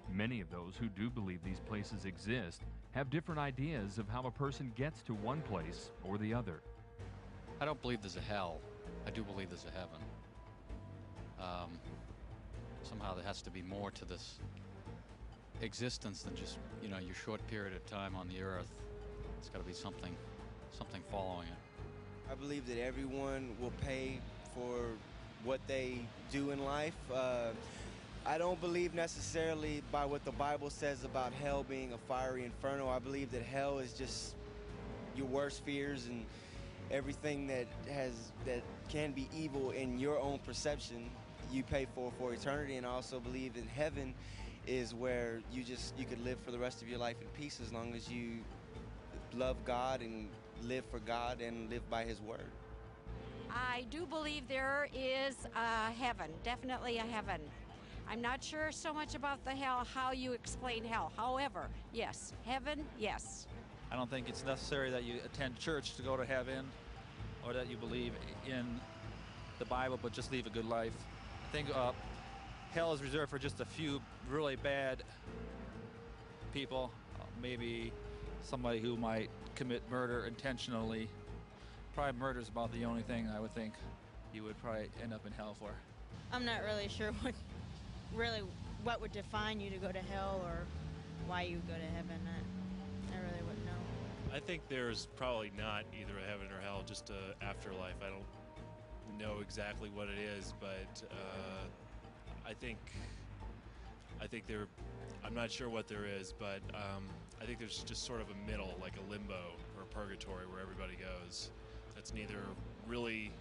D: Many of those who do believe these places exist have different ideas of how a person gets to one place or the other.
K: I don't believe there's a hell. I do believe there's a heaven. Somehow there has to be more to this existence than just, you know, your short period of time on the earth. It's got to be something following it.
L: I believe that everyone will pay for what they do in life. I don't believe necessarily by what the Bible says about hell being a fiery inferno. I believe that hell is just your worst fears and everything that can be evil in your own perception, you pay for eternity. And I also believe that heaven is where you could live for the rest of your life in peace as long as you love God and live for God and live by His word.
M: I do believe there is a heaven, definitely a heaven. I'm not sure so much about the hell, how you explain hell. However, yes, heaven, yes.
N: I don't think it's necessary that you attend church to go to heaven or that you believe in the Bible, but just live a good life. I think hell is reserved for just a few really bad people, maybe somebody who might commit murder intentionally. Probably murder is about the only thing I would think you would probably end up in hell for.
O: I'm not really sure what would define you to go to hell or why you go to heaven. I really wouldn't know.
P: I think there's probably not either a heaven or hell, just a afterlife. I don't know exactly what it is, but I think I'm not sure what there is, but I think there's just sort of a middle, like a limbo or a purgatory where everybody goes. That's neither really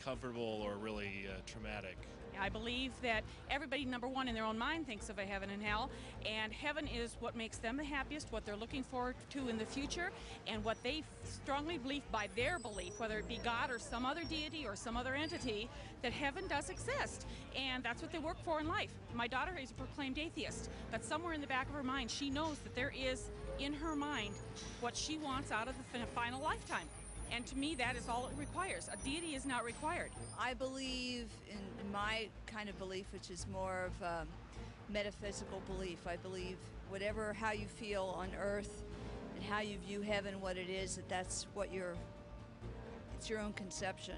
P: comfortable or really traumatic.
Q: I believe that everybody, number one, in their own mind thinks of a heaven and hell, and heaven is what makes them the happiest, what they're looking forward to in the future, and what they strongly believe by their belief, whether it be God or some other deity or some other entity, that heaven does exist, and that's what they work for in life. My daughter is a proclaimed atheist, but somewhere in the back of her mind, she knows that there is, in her mind, what she wants out of the final lifetime. And to me, that is all it requires. A deity is not required.
R: I believe in my kind of belief, which is more of a metaphysical belief. I believe how you feel on earth and how you view heaven, what it is, it's your own conception.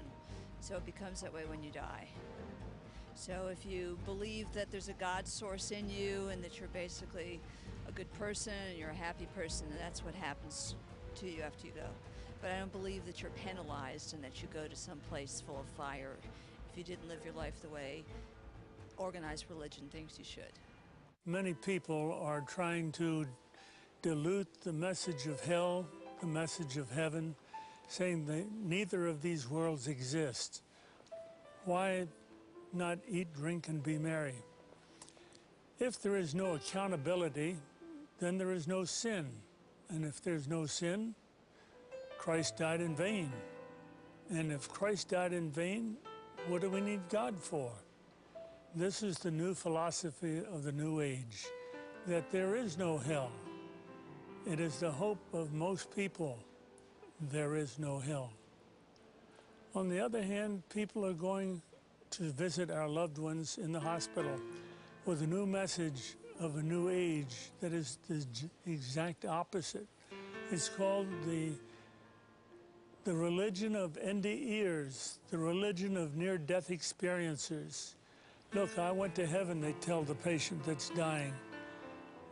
R: So it becomes that way when you die. So if you believe that there's a God source in you and that you're basically a good person and you're a happy person, and that's what happens to you after you go. But I don't believe that you're penalized and that you go to some place full of fire if you didn't live your life the way organized religion thinks you should.
G: Many people are trying to dilute the message of hell, the message of heaven, saying that neither of these worlds exist. Why not eat, drink, and be merry? If there is no accountability, then there is no sin. And if there's no sin, Christ died in vain. And if Christ died in vain, what do we need God for? This is the new philosophy of the New Age, that there is no hell. It is the hope of most people. There is no hell. On the other hand, people are going to visit our loved ones in the hospital with a new message of a new age that is the exact opposite. It's called the religion of NDEers, the religion of near-death experiencers. Look, I went to heaven, they tell the patient that's dying,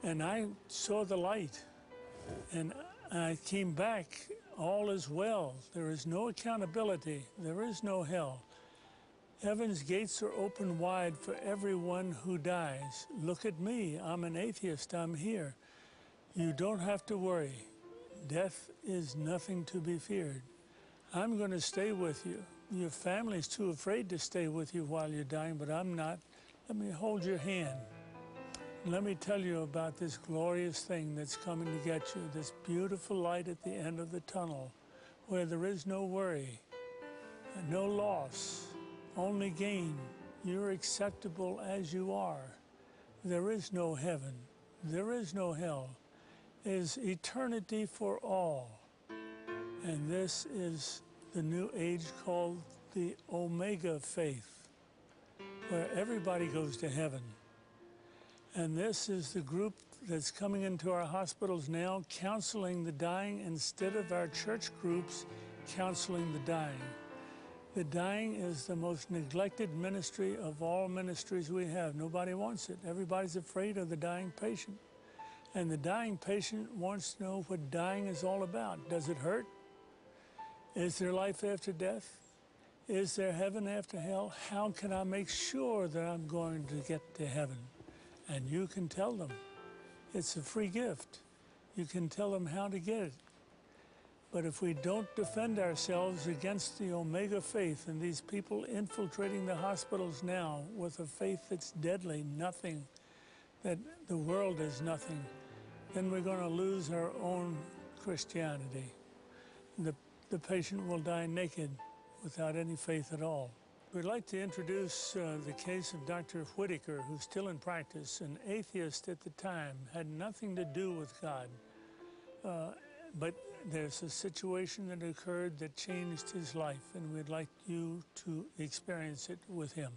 G: and I saw the light, and I came back, all is well. There is no accountability, there is no hell. Heaven's gates are open wide for everyone who dies. Look at me, I'm an atheist, I'm here. You don't have to worry. Death is nothing to be feared. I'm going to stay with you. Your family's too afraid to stay with you while you're dying, but I'm not. Let me hold your hand. Let me tell you about this glorious thing that's coming to get you, this beautiful light at the end of the tunnel, where there is no worry, no loss, only gain. You're acceptable as you are. There is no heaven. There is no hell. It is eternity for all. And this is the new age called the Omega faith, where everybody goes to heaven. And this is the group that's coming into our hospitals now, counseling the dying instead of our church groups counseling the dying. The dying is the most neglected ministry of all ministries we have. Nobody wants it. Everybody's afraid of the dying patient. And the dying patient wants to know what dying is all about. Does it hurt? Is there life after death? Is there heaven after hell? How can I make sure that I'm going to get to heaven? And you can tell them. It's a free gift. You can tell them how to get it. But if we don't defend ourselves against the Omega faith and these people infiltrating the hospitals now with a faith that's deadly, nothing, that the world is nothing, then we're going to lose our own Christianity. The patient will die naked without any faith at all. We'd like to introduce the case of Dr. Whitaker, who's still in practice, an atheist at the time, had nothing to do with God. But there's a situation that occurred that changed his life, and we'd like you to experience it with him.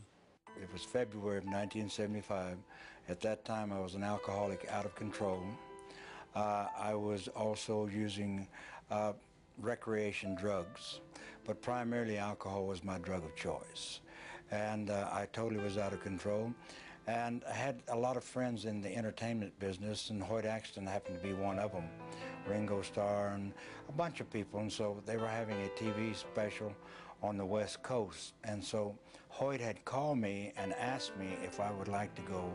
A: It was February of 1975. At that time, I was an alcoholic out of control. I was also using recreation drugs, but primarily alcohol was my drug of choice. And I totally was out of control. And I had a lot of friends in the entertainment business, and Hoyt Axton happened to be one of them, Ringo Starr and a bunch of people. And so they were having a TV special on the West Coast. And so Hoyt had called me and asked me if I would like to go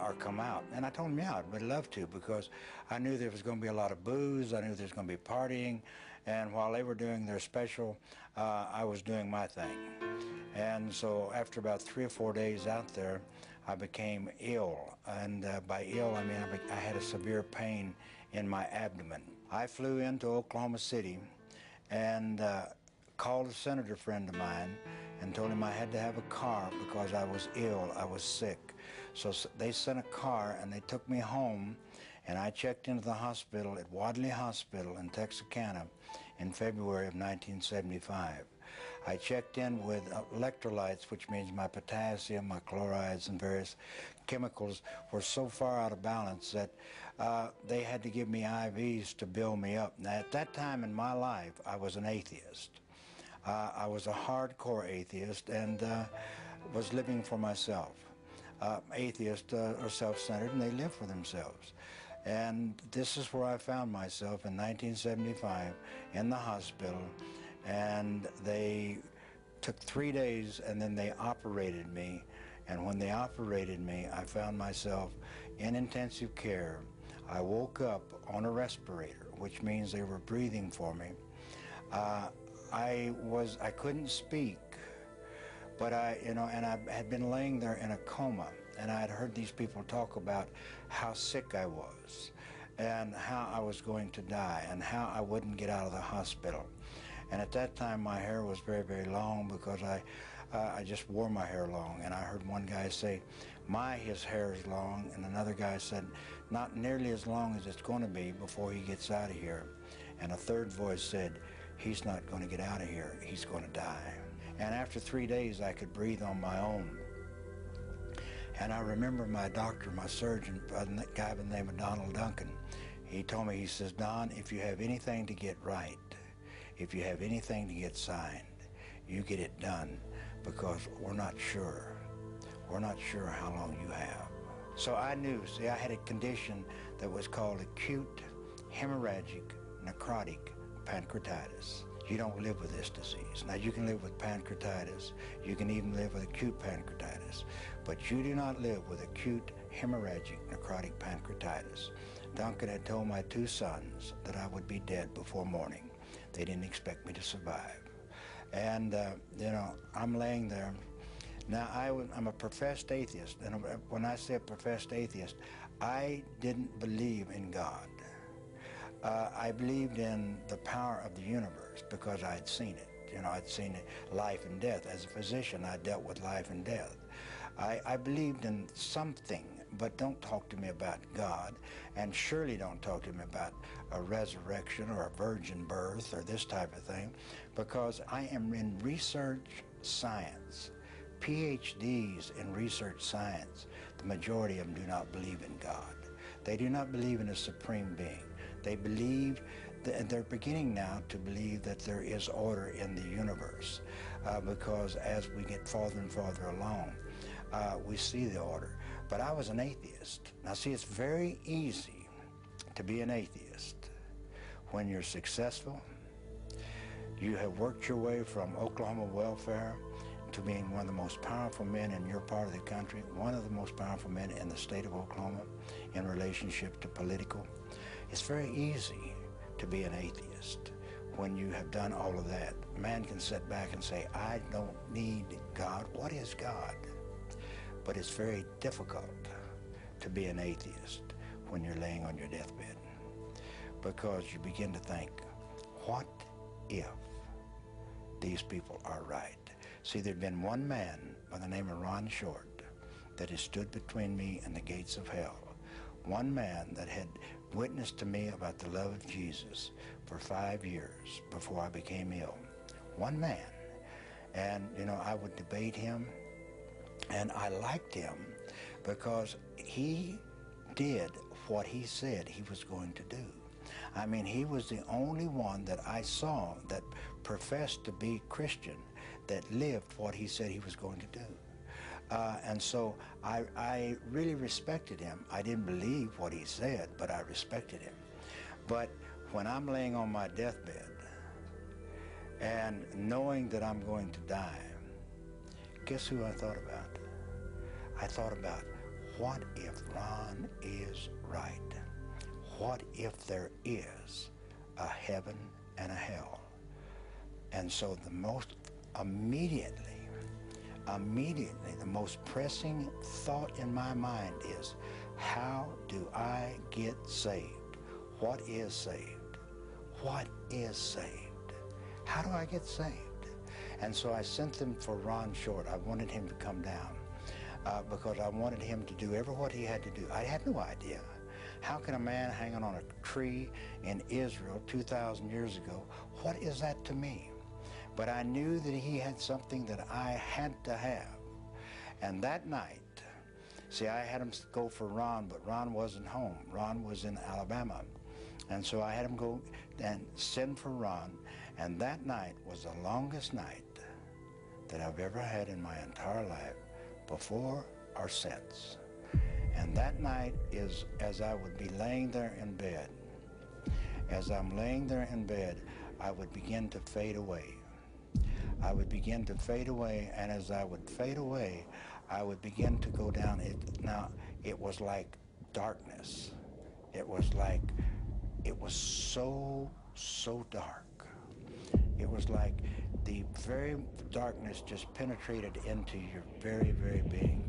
A: or come out. And I told him, yeah, I'd love to, because I knew there was going to be a lot of booze. I knew there was going to be partying. And while they were doing their special, I was doing my thing. And so after about 3 or 4 days out there, I became ill. And by ill, I mean I had a severe pain in my abdomen. I flew into Oklahoma City and called a senator friend of mine and told him I had to have a car because I was ill, I was sick. So they sent a car and they took me home, and I checked into the hospital at Wadley Hospital in Texarkana in February of 1975. I checked in with electrolytes, which means my potassium, my chlorides, and various chemicals were so far out of balance that they had to give me IVs to build me up. Now, at that time in my life, I was an atheist. I was a hardcore atheist and was living for myself. Atheists are self-centered, and they live for themselves. And this is where I found myself in 1975 in the hospital, and they took 3 days and then they operated me. And when they operated me, I found myself in intensive care. I woke up on a respirator, which means they were breathing for me. I couldn't speak, but I had been laying there in a coma, and I had heard these people talk about how sick I was and how I was going to die and how I wouldn't get out of the hospital. And at that time, my hair was very, very long because I just wore my hair long. And I heard one guy say, his hair is long, and another guy said, not nearly as long as it's going to be before he gets out of here. And a third voice said, he's not going to get out of here, he's going to die. And after 3 days, I could breathe on my own. And I remember my doctor, my surgeon, a guy by the name of Donald Duncan, he told me, he says, Don, if you have anything to get right, if you have anything to get signed, you get it done, because we're not sure. We're not sure how long you have. So I knew, see, I had a condition that was called acute hemorrhagic necrotic pancreatitis. You don't live with this disease. Now, you can live with pancreatitis. You can even live with acute pancreatitis. But you do not live with acute hemorrhagic necrotic pancreatitis. Duncan had told my 2 sons that I would be dead before morning. They didn't expect me to survive. And, I'm laying there. Now, I'm a professed atheist. And when I say a professed atheist, I didn't believe in God. I believed in the power of the universe because I had seen it. I'd seen it, life and death. As a physician, I dealt with life and death. I believed in something, but don't talk to me about God, and surely don't talk to me about a resurrection or a virgin birth or this type of thing, because I am in research science. PhDs in research science, the majority of them do not believe in God. They do not believe in a supreme being. They believe, and they're beginning now to believe that there is order in the universe, because as we get farther and farther along, we see the order. But I was an atheist. Now see, it's very easy to be an atheist when you're successful, You have worked your way from Oklahoma welfare to being one of the most powerful men in your part of the country, one of the most powerful men in the state of Oklahoma in relationship to political. It's very easy to be an atheist when you have done all of that. Man can sit back and say, I don't need God. What is God? But it's very difficult to be an atheist when you're laying on your deathbed, because you begin to think, what if these people are right? See, there'd been one man by the name of Ron Short that has stood between me and the gates of hell. One man that had witnessed to me about the love of Jesus for 5 years before I became ill. One man. And, you know, I would debate him, and I liked him because he did what he said he was going to do. I mean, he was the only one that I saw that professed to be Christian that lived what he said he was going to do. And so I really respected him. I didn't believe what he said, but I respected him. But when I'm laying on my deathbed and knowing that I'm going to die, guess who I thought about? I thought about, what if Ron is right? What if there is a heaven and a hell? And so the most immediately, the most pressing thought in my mind is, how do I get saved? What is saved? What is saved? How do I get saved? And so I sent them for Ron Short. I wanted him to come down because I wanted him to do what he had to do. I had no idea. How can a man hanging on a tree in Israel 2,000 years ago, what is that to me? But I knew that he had something that I had to have. And that night, see, I had him go for Ron, but Ron wasn't home. Ron was in Alabama. And so I had him go and send for Ron. And that night was the longest night that I've ever had in my entire life, before or since. And that night is, as I would be laying there in bed, as I'm laying there in bed, I would begin to fade away. I would begin to fade away, and as I would fade away, I would begin to go down. Now, it was like darkness. It was so dark. It was like the very darkness just penetrated into your very, very being.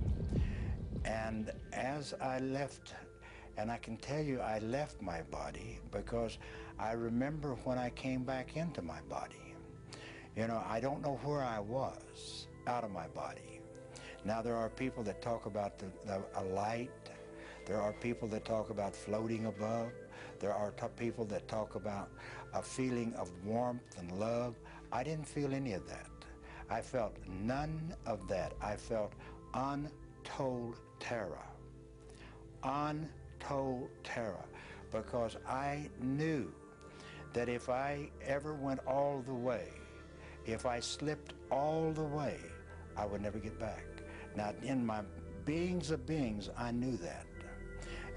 A: And as I left, and I can tell you I left my body because I remember when I came back into my body. You know, I don't know where I was out of my body. Now, there are people that talk about a light. There are people that talk about floating above. There are people that talk about a feeling of warmth and love. I didn't feel any of that. I felt none of that. I felt untold terror. Untold terror. Because I knew that if I ever went all the way, if I slipped all the way, I would never get back. Now, in my beings of beings, I knew that.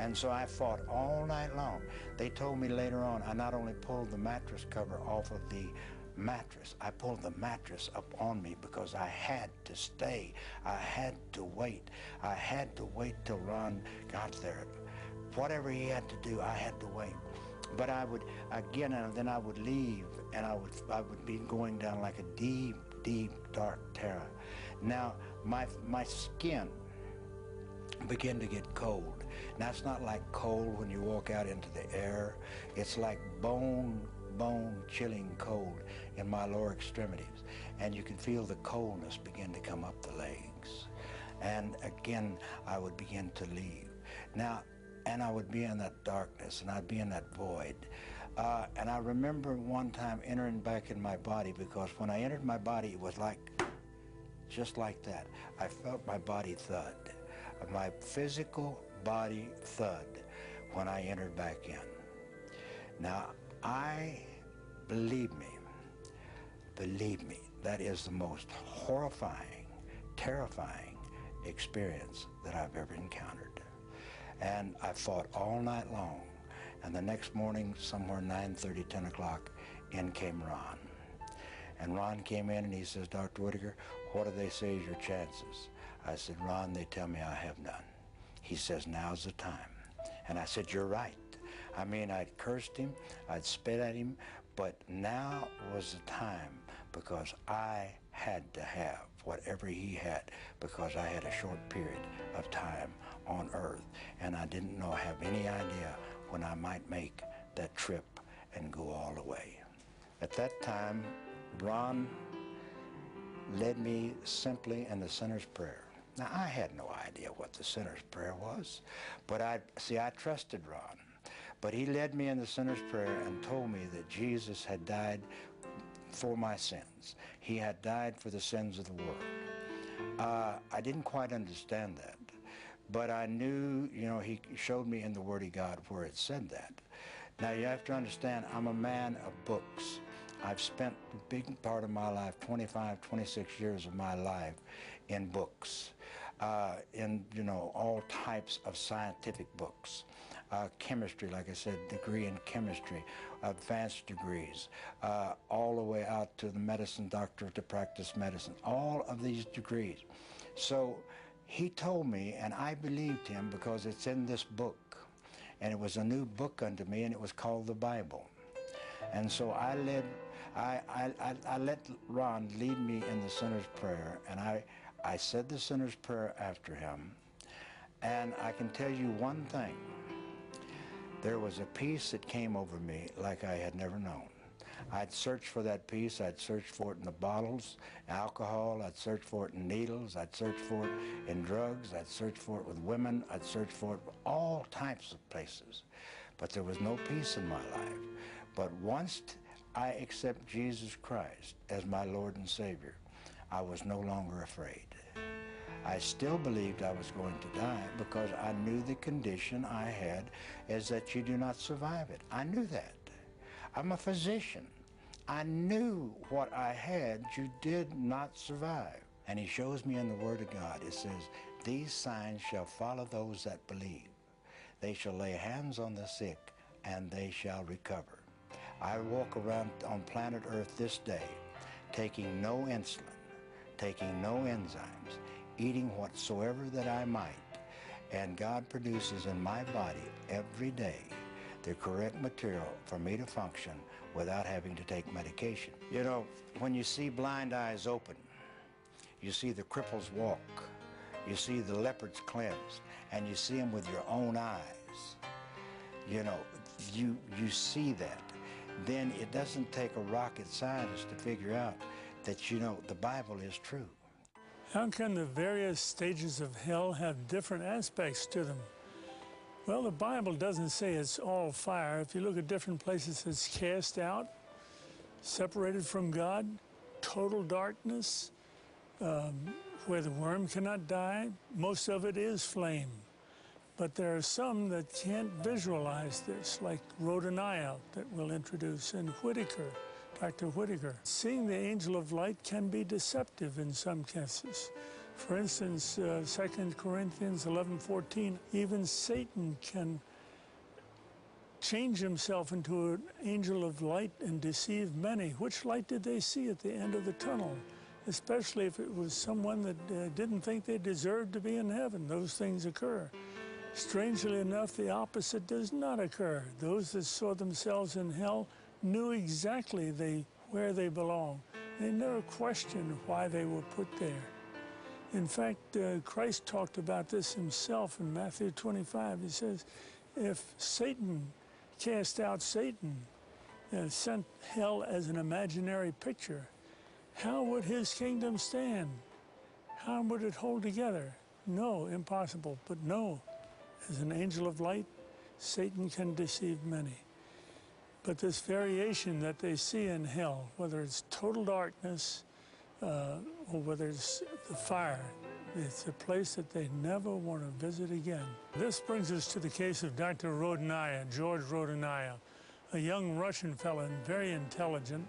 A: And so I fought all night long. They told me later on, I not only pulled the mattress cover off of the mattress, I pulled the mattress up on me because I had to stay. I had to wait. I had to wait till Ron got there. Whatever he had to do, I had to wait. But I would, again, and then I would leave, and I would be going down like a deep, deep, dark terror. Now, my skin began to get cold. Now, it's not like cold when you walk out into the air. It's like bone-chilling cold in my lower extremities. And you can feel the coldness begin to come up the legs. And again, I would begin to leave. Now, and I would be in that darkness, and I'd be in that void. And I remember one time entering back in my body, because when I entered my body, it was like, just like that. I felt my body thud. My physical body thud when I entered back in. Now, believe me, that is the most horrifying, terrifying experience that I've ever encountered. And I fought all night long. And the next morning, somewhere 9:30, 10 o'clock, in came Ron. And Ron came in and he says, Dr. Whitaker, what do they say is your chances? I said, Ron, they tell me I have none. He says, now's the time. And I said, you're right. I mean, I'd cursed him, I'd spit at him, but now was the time because I had to have whatever he had because I had a short period of time on earth and I didn't have any idea when I might make that trip and go all the way. At that time, Ron led me simply in the sinner's prayer. Now, I had no idea what the sinner's prayer was, but I trusted Ron. But he led me in the sinner's prayer and told me that Jesus had died for my sins. He had died for the sins of the world. I didn't quite understand that, but I knew, he showed me in the Word of God where it said that. Now, you have to understand, I'm a man of books. I've spent a big part of my life, 25, 26 years of my life, in books, in, all types of scientific books. Chemistry, like I said, degree in chemistry, advanced degrees, all the way out to the medicine doctor to practice medicine, all of these degrees. So he told me, and I believed him because it's in this book, and it was a new book unto me, and it was called the Bible. And so I let Ron lead me in the sinner's prayer, and I said the sinner's prayer after him, and I can tell you one thing. There was a peace that came over me like I had never known. I'd search for that peace. I'd search for it in the bottles, alcohol. I'd search for it in needles. I'd search for it in drugs. I'd search for it with women. I'd search for it all types of places. But there was no peace in my life. But once I accept Jesus Christ as my Lord and Savior, I was no longer afraid. I still believed I was going to die because I knew the condition I had is that you do not survive it. I knew that. I'm a physician. I knew what I had, you did not survive. And he shows me in the Word of God, it says, these signs shall follow those that believe. They shall lay hands on the sick and they shall recover. I walk around on planet Earth this day taking no insulin, taking no enzymes, eating whatsoever that I might, and God produces in my body every day the correct material for me to function without having to take medication. When you see blind eyes open, you see the cripples walk, you see the leopards cleansed, and you see them with your own eyes. You see that. Then it doesn't take a rocket scientist to figure out that, the Bible is true.
G: How can the various stages of hell have different aspects to them? Well, the Bible doesn't say it's all fire. If you look at different places, it's cast out, separated from God, total darkness, where the worm cannot die. Most of it is flame. But there are some that can't visualize this, like Rodaniah that we'll introduce, and Whitaker, Dr. Whitaker. Seeing the angel of light can be deceptive in some cases. For instance, 2 Corinthians 11:14, even Satan can change himself into an angel of light and deceive many. Which light did they see at the end of the tunnel? Especially if it was someone that didn't think they deserved to be in heaven. Those things occur. Strangely enough, the opposite does not occur. Those that saw themselves in hell knew exactly where they belong. They never questioned why they were put there. In fact, Christ talked about this himself in Matthew 25. He says, if Satan cast out Satan, sent hell as an imaginary picture, how would his kingdom stand? How would it hold together? No, impossible. But no, as an angel of light, Satan can deceive many. But this variation that they see in hell, whether it's total darkness or whether it's the fire, it's a place that they never want to visit again. This brings us to the case of Dr. Rodaniah, George Rodaniah, a young Russian fellow, very intelligent,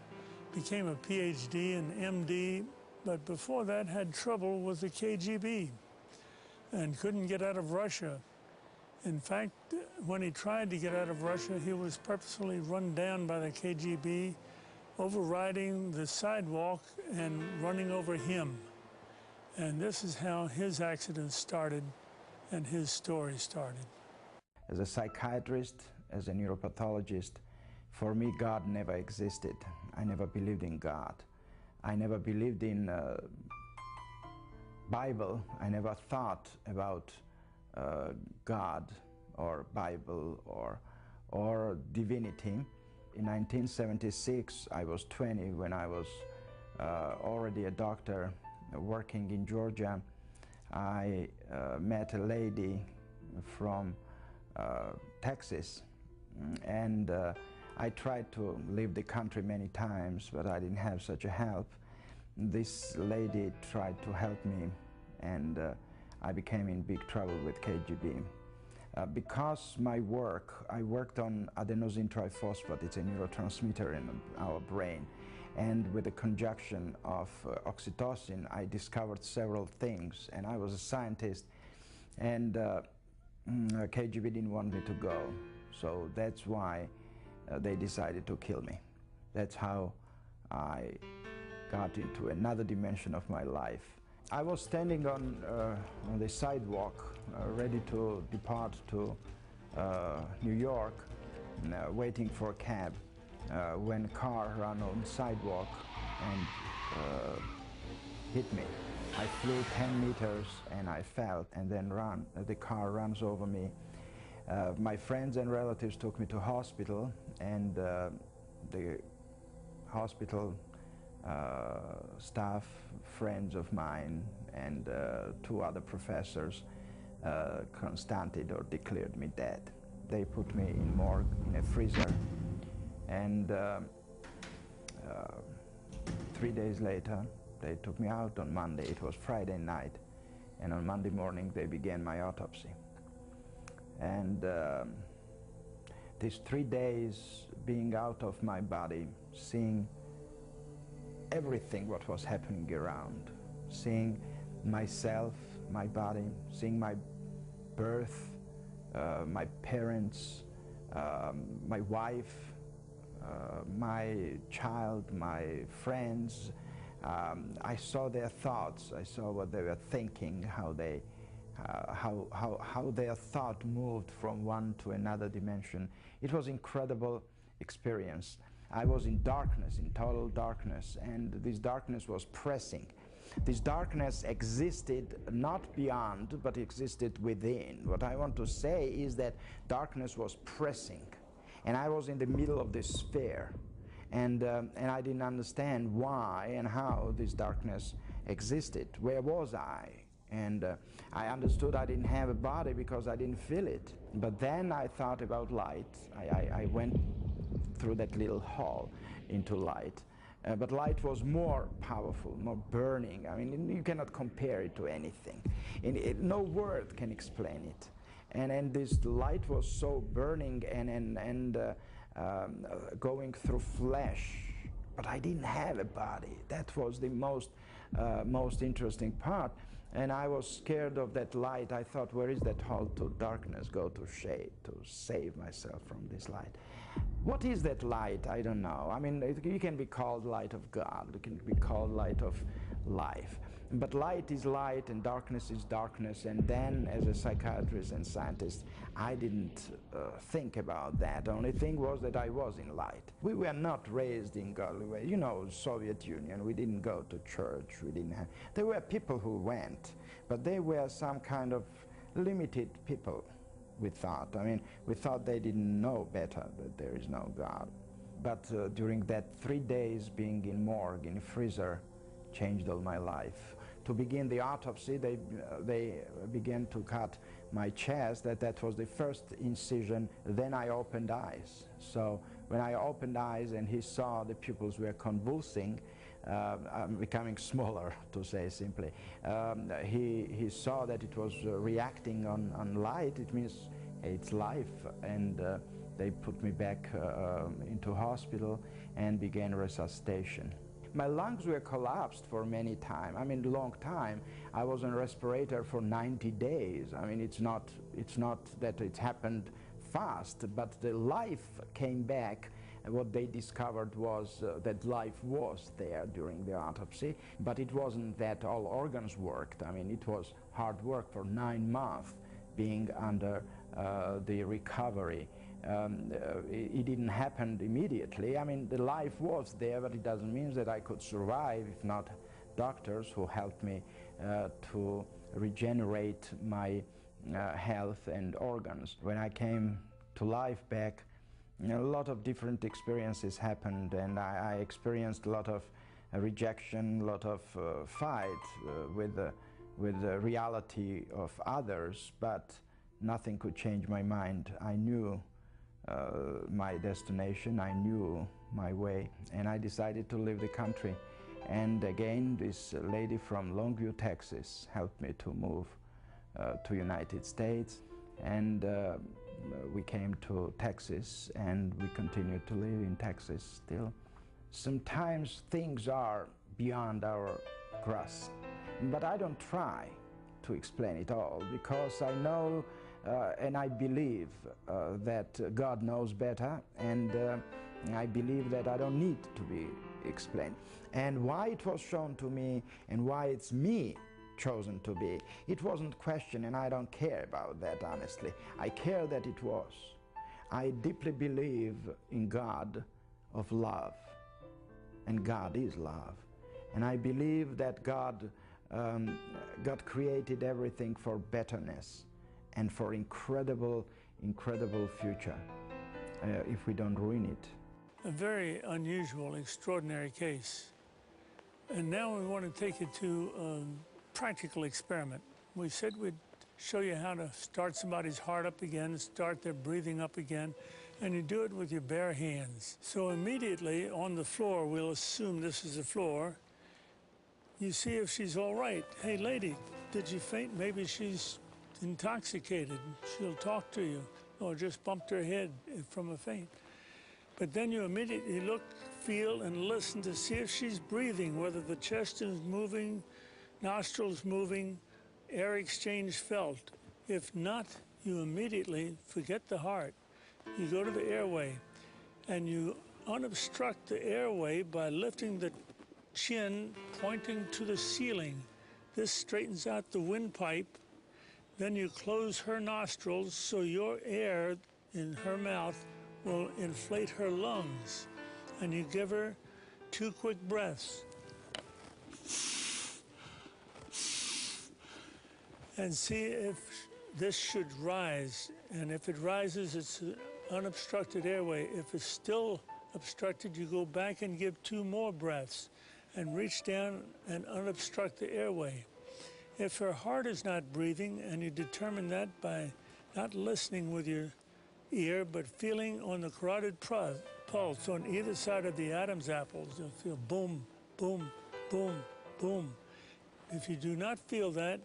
G: became a PhD and MD, but before that had trouble with the KGB and couldn't get out of Russia. In fact, when he tried to get out of Russia, he was purposely run down by the KGB overriding the sidewalk and running over him. And this is how his accident started and his story started.
C: As a psychiatrist, as a neuropathologist, for me, God never existed. I never believed in God. I never believed in Bible. I never thought about God or Bible or divinity. In 1976, I was 20 when I was already a doctor working in Georgia. I met a lady from Texas, and I tried to leave the country many times, but I didn't have such a help. This lady tried to help me, and I became in big trouble with KGB. Because my work, I worked on adenosine triphosphate, it's a neurotransmitter in our brain, and with the conjunction of oxytocin, I discovered several things, and I was a scientist, and KGB didn't want me to go, so that's why they decided to kill me. That's how I got into another dimension of my life. I was standing on the sidewalk, ready to depart to New York, waiting for a cab, when a car ran on the sidewalk and hit me. I flew 10 meters and I fell and then ran. The car runs over me. My friends and relatives took me to hospital, and the hospital staff, friends of mine, and 2 other professors constated or declared me dead. They put me in morgue in a freezer, and 3 days later they took me out on Monday. It was Friday night, and on Monday morning they began my autopsy. And these 3 days being out of my body, seeing everything what was happening around, seeing myself, my body, seeing my birth, my parents, my wife, my child, my friends. I saw their thoughts, I saw what they were thinking, how their thought moved from one to another dimension. It was an incredible experience. I was in darkness, in total darkness, and this darkness was pressing. This darkness existed not beyond, but existed within. What I want to say is that darkness was pressing, and I was in the middle of this sphere, and I didn't understand why and how this darkness existed. Where was I? And I understood I didn't have a body because I didn't feel it. But then I thought about light. I went through that little hall into light. But light was more powerful, more burning. I mean, you cannot compare it to anything. No word can explain it. And this light was so burning and going through flesh. But I didn't have a body. That was the most interesting part. And I was scared of that light. I thought, where is that hall to darkness? Go to shade to save myself from this light. What is that light? I don't know. I mean, it can be called light of God. It can be called light of life. But light is light and darkness is darkness. And then, as a psychiatrist and scientist, I didn't think about that. The only thing was that I was in light. We were not raised in godly way. You know, Soviet Union, we didn't go to church. We didn't have. There were people who went, but they were some kind of limited people, we thought. I mean, we thought they didn't know better, that there is no God. But during that 3 days being in morgue, in a freezer, changed all my life. To begin the autopsy, they began to cut my chest. That was the first incision. Then I opened eyes. So when I opened eyes and he saw the pupils were convulsing, becoming smaller, to say simply, he saw that it was reacting on light. It means it's life. And they put me back into hospital and began resuscitation. My lungs were collapsed for many time. I mean, long time. I was on respirator for 90 days. I mean, it's not that it happened fast, but the life came back What they discovered was that life was there during the autopsy, but it wasn't that all organs worked. I mean, it was hard work for 9 months being under the recovery. It didn't happen immediately. I mean, the life was there, but it doesn't mean that I could survive if not doctors who helped me to regenerate my health and organs. When I came to life back, a lot of different experiences happened, and I experienced a lot of rejection, a lot of fight with the reality of others, but nothing could change my mind. I knew my destination, I knew my way, and I decided to leave the country. And again, this lady from Longview, Texas, helped me to move to United States, and we came to Texas, and we continue to live in Texas still. Sometimes things are beyond our grasp, but I don't try to explain it all, because I know and I believe that God knows better, and I believe that I don't need to be explained. And why it was shown to me, and why it's me chosen to be, it wasn't questioned, and I don't care about that, honestly. I care that it was. I deeply believe in God of love, and God is love. And I believe that God created everything for betterness and for incredible, incredible future if we don't ruin it.
G: A very unusual, extraordinary case. And now we want to take you to a practical experiment. We said we'd show you how to start somebody's heart up again, start their breathing up again, and you do it with your bare hands. So immediately on the floor, we'll assume this is the floor, you see if she's all right. Hey, lady, did you faint? Maybe she's intoxicated. She'll talk to you, or just bumped her head from a faint. But then you immediately look, feel, and listen to see if she's breathing, whether the chest is moving, nostrils moving, air exchange felt. If not, you immediately forget the heart. You go to the airway, and you unobstruct the airway by lifting the chin, pointing to the ceiling. This straightens out the windpipe. Then you close her nostrils so your air in her mouth will inflate her lungs. And you give her 2 quick breaths. And see if this should rise. And if it rises, it's an unobstructed airway. If it's still obstructed, you go back and give 2 more breaths and reach down and unobstruct the airway. If her heart is not breathing, and you determine that by not listening with your ear, but feeling on the carotid pulse on either side of the Adam's apples, you'll feel boom, boom, boom, boom. If you do not feel that,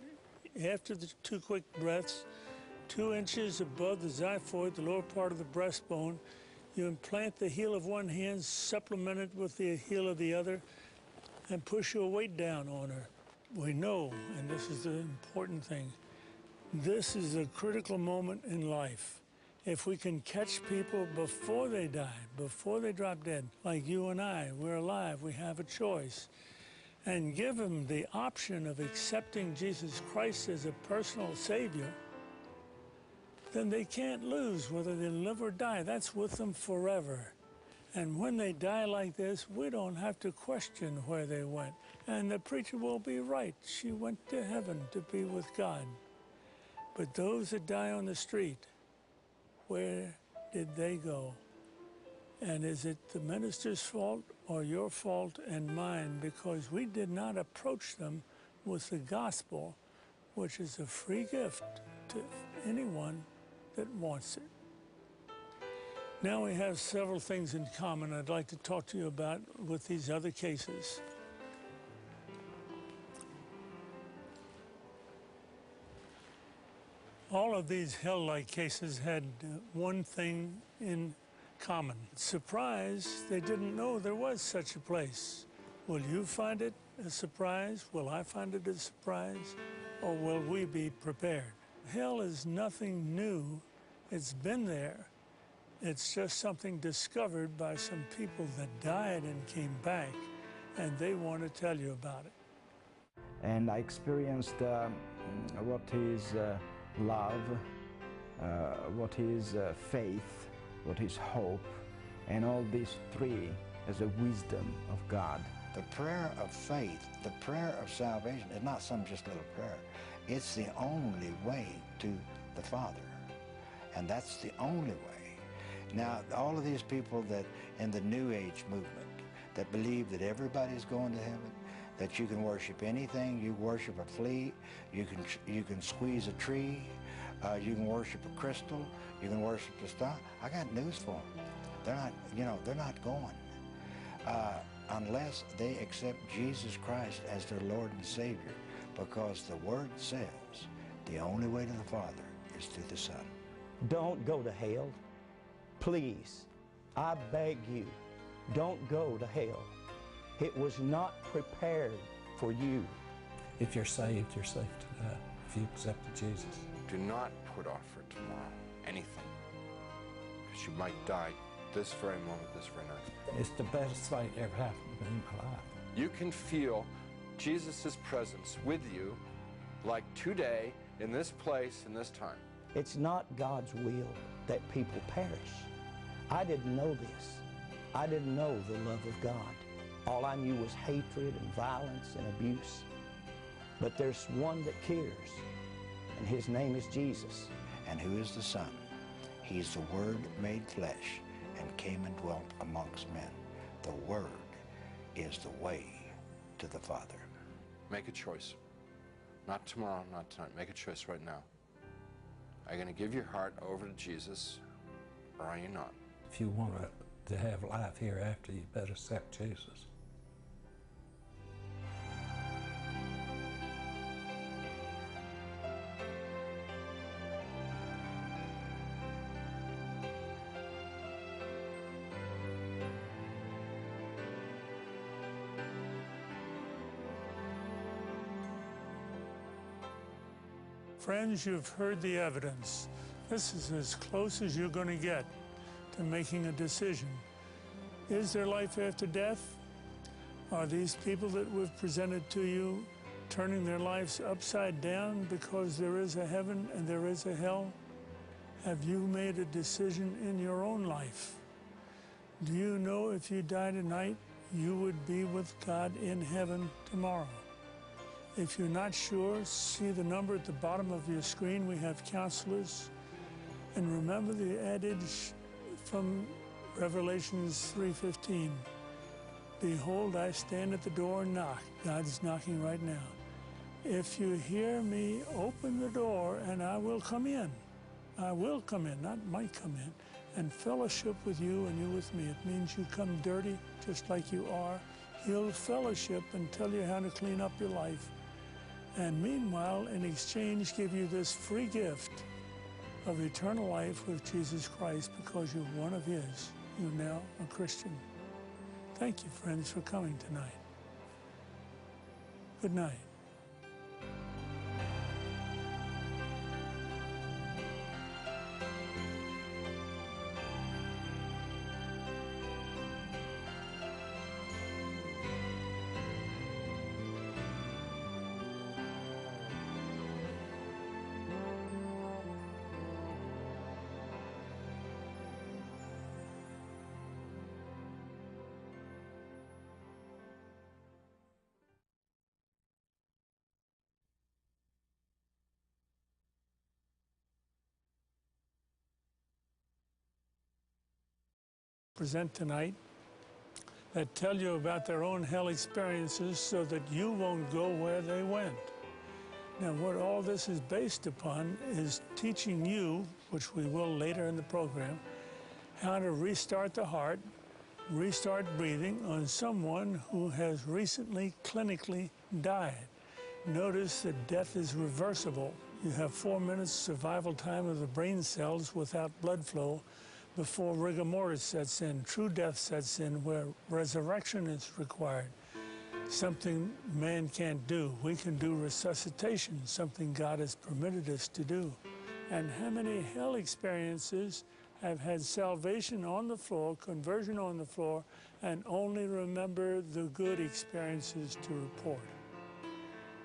G: after the 2 quick breaths, 2 inches above the xiphoid, the lower part of the breastbone, you implant the heel of one hand, supplement it with the heel of the other, and push your weight down on her. We know, and this is the important thing, this is a critical moment in life. If we can catch people before they die, before they drop dead, like you and I, we're alive, we have a choice, and give them the option of accepting Jesus Christ as a personal Savior, then they can't lose whether they live or die. That's with them forever. And when they die like this, we don't have to question where they went. And the preacher will be right. She went to heaven to be with God. But those that die on the street, where did they go? And is it the minister's fault or your fault and mine? Because we did not approach them with the gospel, which is a free gift to anyone that wants it. Now we have several things in common I'd like to talk to you about with these other cases. All of these hell-like cases had one thing in common. Surprise, they didn't know there was such a place. Will you find it a surprise? Will I find it a surprise? Or will we be prepared? Hell is nothing new. It's been there. It's just something discovered by some people that died and came back, and they want to tell you about it.
C: And I experienced what is love, what is faith, what is hope, and all these three as a wisdom of God.
A: The prayer of faith, the prayer of salvation is not some just little prayer. It's the only way to the Father, and that's the only way. Now, all of these people that in the New Age movement that believe that everybody's going to heaven, that you can worship anything, you worship a flea, you can squeeze a tree, you can worship a crystal, you can worship a star. I got news for them. They're not, they're not going unless they accept Jesus Christ as their Lord and Savior, because the Word says the only way to the Father is through the Son.
F: Don't go to hell. Please, I beg you, don't go to hell. It was not prepared for you.
B: If you're saved, you're safe to die, if you accepted Jesus.
E: Do not put off for tomorrow anything, because you might die this very moment, this very night.
B: It's the best thing that ever happened to me in my life.
E: You can feel Jesus' presence with you like today, in this place, in this time.
F: It's not God's will that people perish. I didn't know this. I didn't know the love of God. All I knew was hatred and violence and abuse. But there's one that cares, and his name is Jesus.
A: And who is the Son? He's the Word made flesh and came and dwelt amongst men. The Word is the way to the Father.
E: Make a choice. Not tomorrow, not tonight. Make a choice right now. Are you going to give your heart over to Jesus, or are you not?
B: If you want to have life hereafter, you better accept Jesus.
G: Friends, you've heard the evidence. This is as close as you're going to get to making a decision. Is there life after death? Are these people that we've presented to you turning their lives upside down because there is a heaven and there is a hell? Have you made a decision in your own life? Do you know if you die tonight, you would be with God in heaven tomorrow? If you're not sure, see the number at the bottom of your screen. We have counselors. And remember the adage from Revelations 3:15. Behold, I stand at the door and knock. God's knocking right now. If you hear me, open the door and I will come in. I will come in, not might come in, and fellowship with you and you with me. It means you come dirty just like you are. He'll fellowship and tell you how to clean up your life. And meanwhile, in exchange, give you this free gift of eternal life with Jesus Christ because you're one of His. You're now a Christian. Thank you, friends, for coming tonight. Good night. Present tonight that tell you about their own hell experiences so that you won't go where they went. Now, what all this is based upon is teaching you, which we will later in the program, how to restart the heart, restart breathing on someone who has recently clinically died. Notice that death is reversible. You have 4 minutes survival time of the brain cells without blood flow before rigor mortis sets in, true death sets in, where resurrection is required. Something man can't do. We can do resuscitation, something God has permitted us to do. And how many hell experiences have had salvation on the floor, conversion on the floor, and only remember the good experiences to report.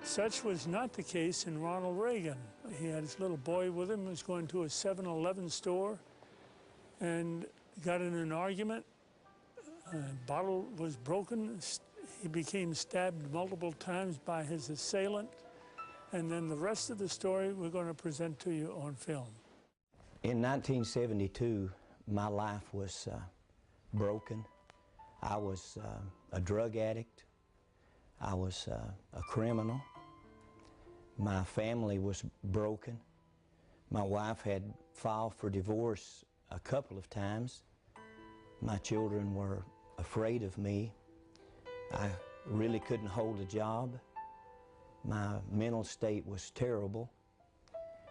G: Such was not the case in Ronald Reagan. He had his little boy with him, was going to a 7-Eleven store and got in an argument. A bottle was broken. He became stabbed multiple times by his assailant. And then the rest of the story we're going to present to you on film.
F: In 1972, my life was broken. I was a drug addict. I was a criminal. My family was broken. My wife had filed for divorce a couple of times. My children were afraid of me. I really couldn't hold a job. My mental state was terrible.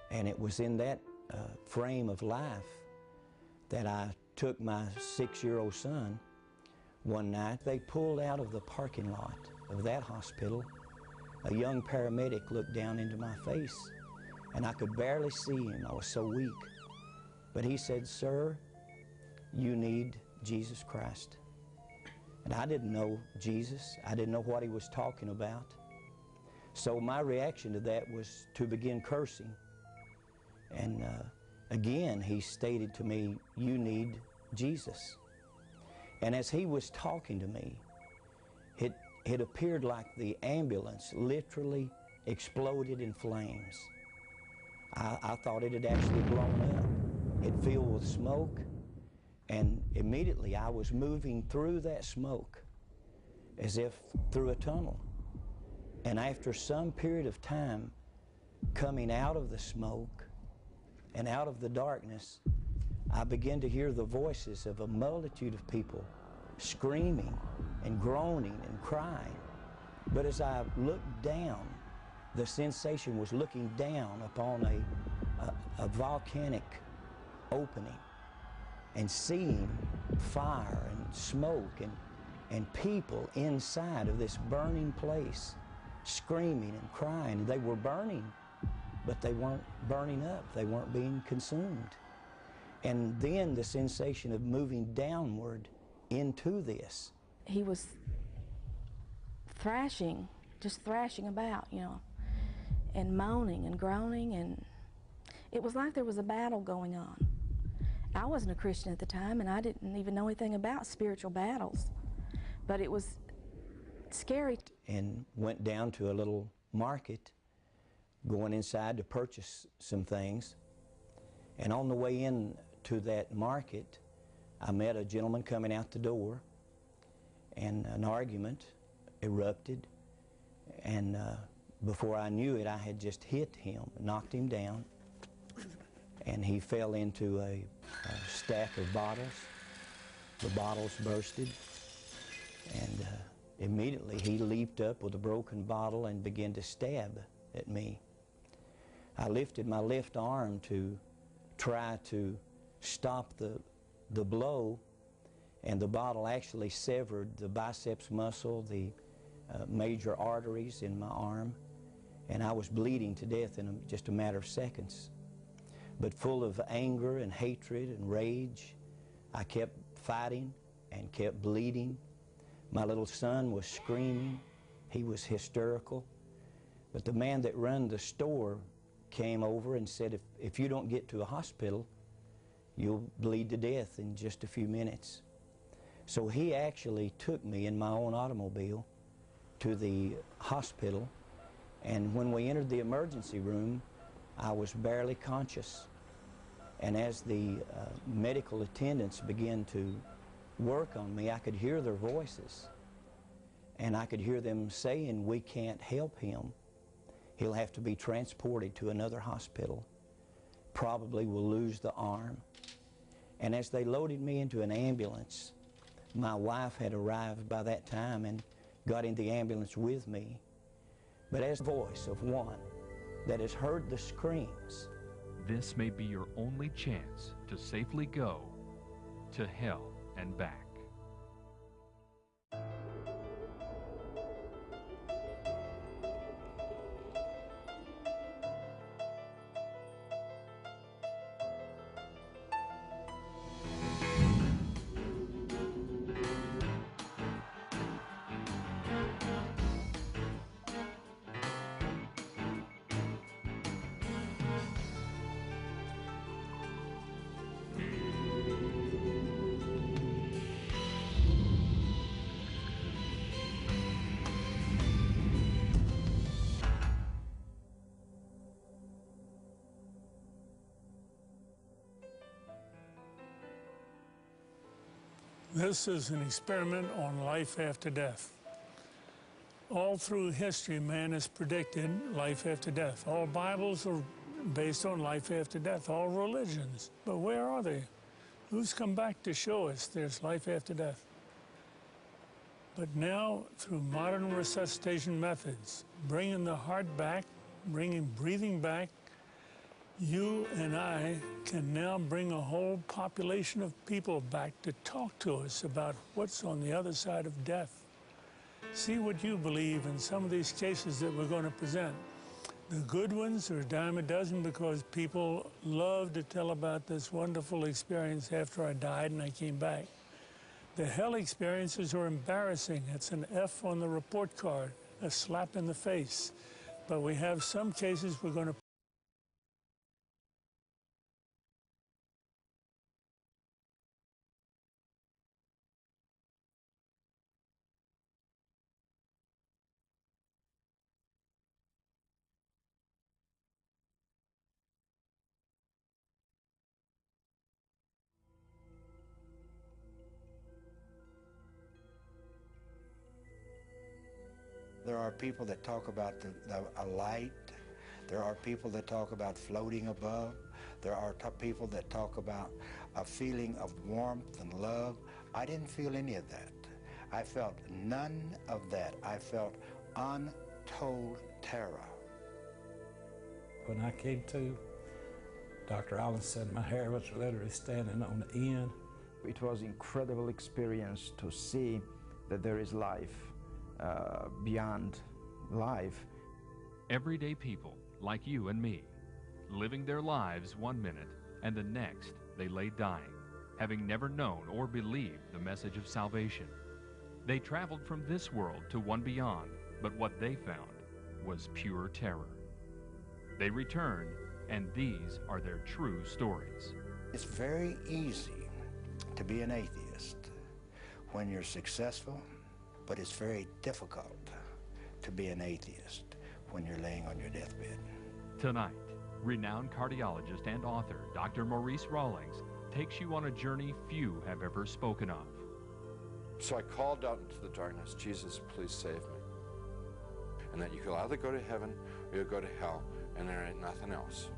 F: And it was in that frame of life that I took my 6-year-old son one night. They pulled out of the parking lot of that hospital. A young paramedic looked down into my face, and I could barely see him. I was so weak. But he said, "Sir, you need Jesus Christ." And I didn't know Jesus. I didn't know what he was talking about. So my reaction to that was to begin cursing. And again, he stated to me, "You need Jesus." And as he was talking to me, it appeared like the ambulance literally exploded in flames. I thought it had actually blown up. It filled with smoke, and immediately I was moving through that smoke as if through a tunnel. And after some period of time coming out of the smoke and out of the darkness, I began to hear the voices of a multitude of people screaming and groaning and crying. But as I looked down, the sensation was looking down upon a volcanic opening and seeing fire and smoke and people inside of this burning place screaming and crying. They were burning, but they weren't burning up. They weren't being consumed. And then the sensation of moving downward into this.
H: He was thrashing, just thrashing about, you know, and moaning and groaning, and it was like there was a battle going on. I wasn't a Christian at the time, and I didn't even know anything about spiritual battles, but it was scary.
F: And went down to a little market, going inside to purchase some things. And on the way in to that market, I met a gentleman coming out the door, and an argument erupted. And before I knew it, I had just hit him, knocked him down, and he fell into a stack of bottles. The bottles bursted, and immediately he leaped up with a broken bottle and began to stab at me. I lifted my left arm to try to stop the blow, and the bottle actually severed the biceps muscle, the major arteries in my arm, and I was bleeding to death in just a matter of seconds. But full of anger and hatred and rage, I kept fighting and kept bleeding. My little son was screaming. He was hysterical. But the man that ran the store came over and said, if you don't get to a hospital, you'll bleed to death in just a few minutes. So he actually took me in my own automobile to the hospital, and when we entered the emergency room, I was barely conscious. And as the medical attendants began to work on me, I could hear their voices, and I could hear them saying, "We can't help him. He'll have to be transported to another hospital. Probably will lose the arm." And as they loaded me into an ambulance, my wife had arrived by that time and got in the ambulance with me. But as the voice of one that has heard the screams,
D: this may be your only chance to safely go to hell and back.
G: This is an experiment on life after death. All through history, man has predicted life after death. All Bibles are based on life after death, all religions. But where are they? Who's come back to show us there's life after death? But now, through modern resuscitation methods, bringing the heart back, bringing breathing back, you and I can now bring a whole population of people back to talk to us about what's on the other side of death. See what you believe in some of these cases that we're going to present. The good ones are a dime a dozen because people love to tell about this wonderful experience after I died and I came back. The hell experiences are embarrassing. It's an F on the report card, a slap in the face. But we have some cases we're going to
A: There are people that talk about a light. There are people that talk about floating above. There are people that talk about a feeling of warmth and love. I didn't feel any of that. I felt none of that. I felt untold terror.
B: When I came to, Dr. Rawlings said my hair was literally standing on the end.
C: It was an incredible experience to see that there is life beyond life.
D: Everyday people like you and me, living their lives one minute and the next they lay dying, having never known or believed the message of salvation. They traveled from this world to one beyond, but what they found was pure terror. They returned, and these are their true stories.
A: It's very easy to be an atheist when you're successful, but it's very difficult to be an atheist when you're laying on your deathbed.
D: Tonight, renowned cardiologist and author Dr. Maurice Rawlings takes you on a journey few have ever spoken of.
E: So I called out into the darkness, Jesus, please save me. And that you could either go to heaven or you'll go to hell, and there ain't nothing else.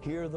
F: Hear the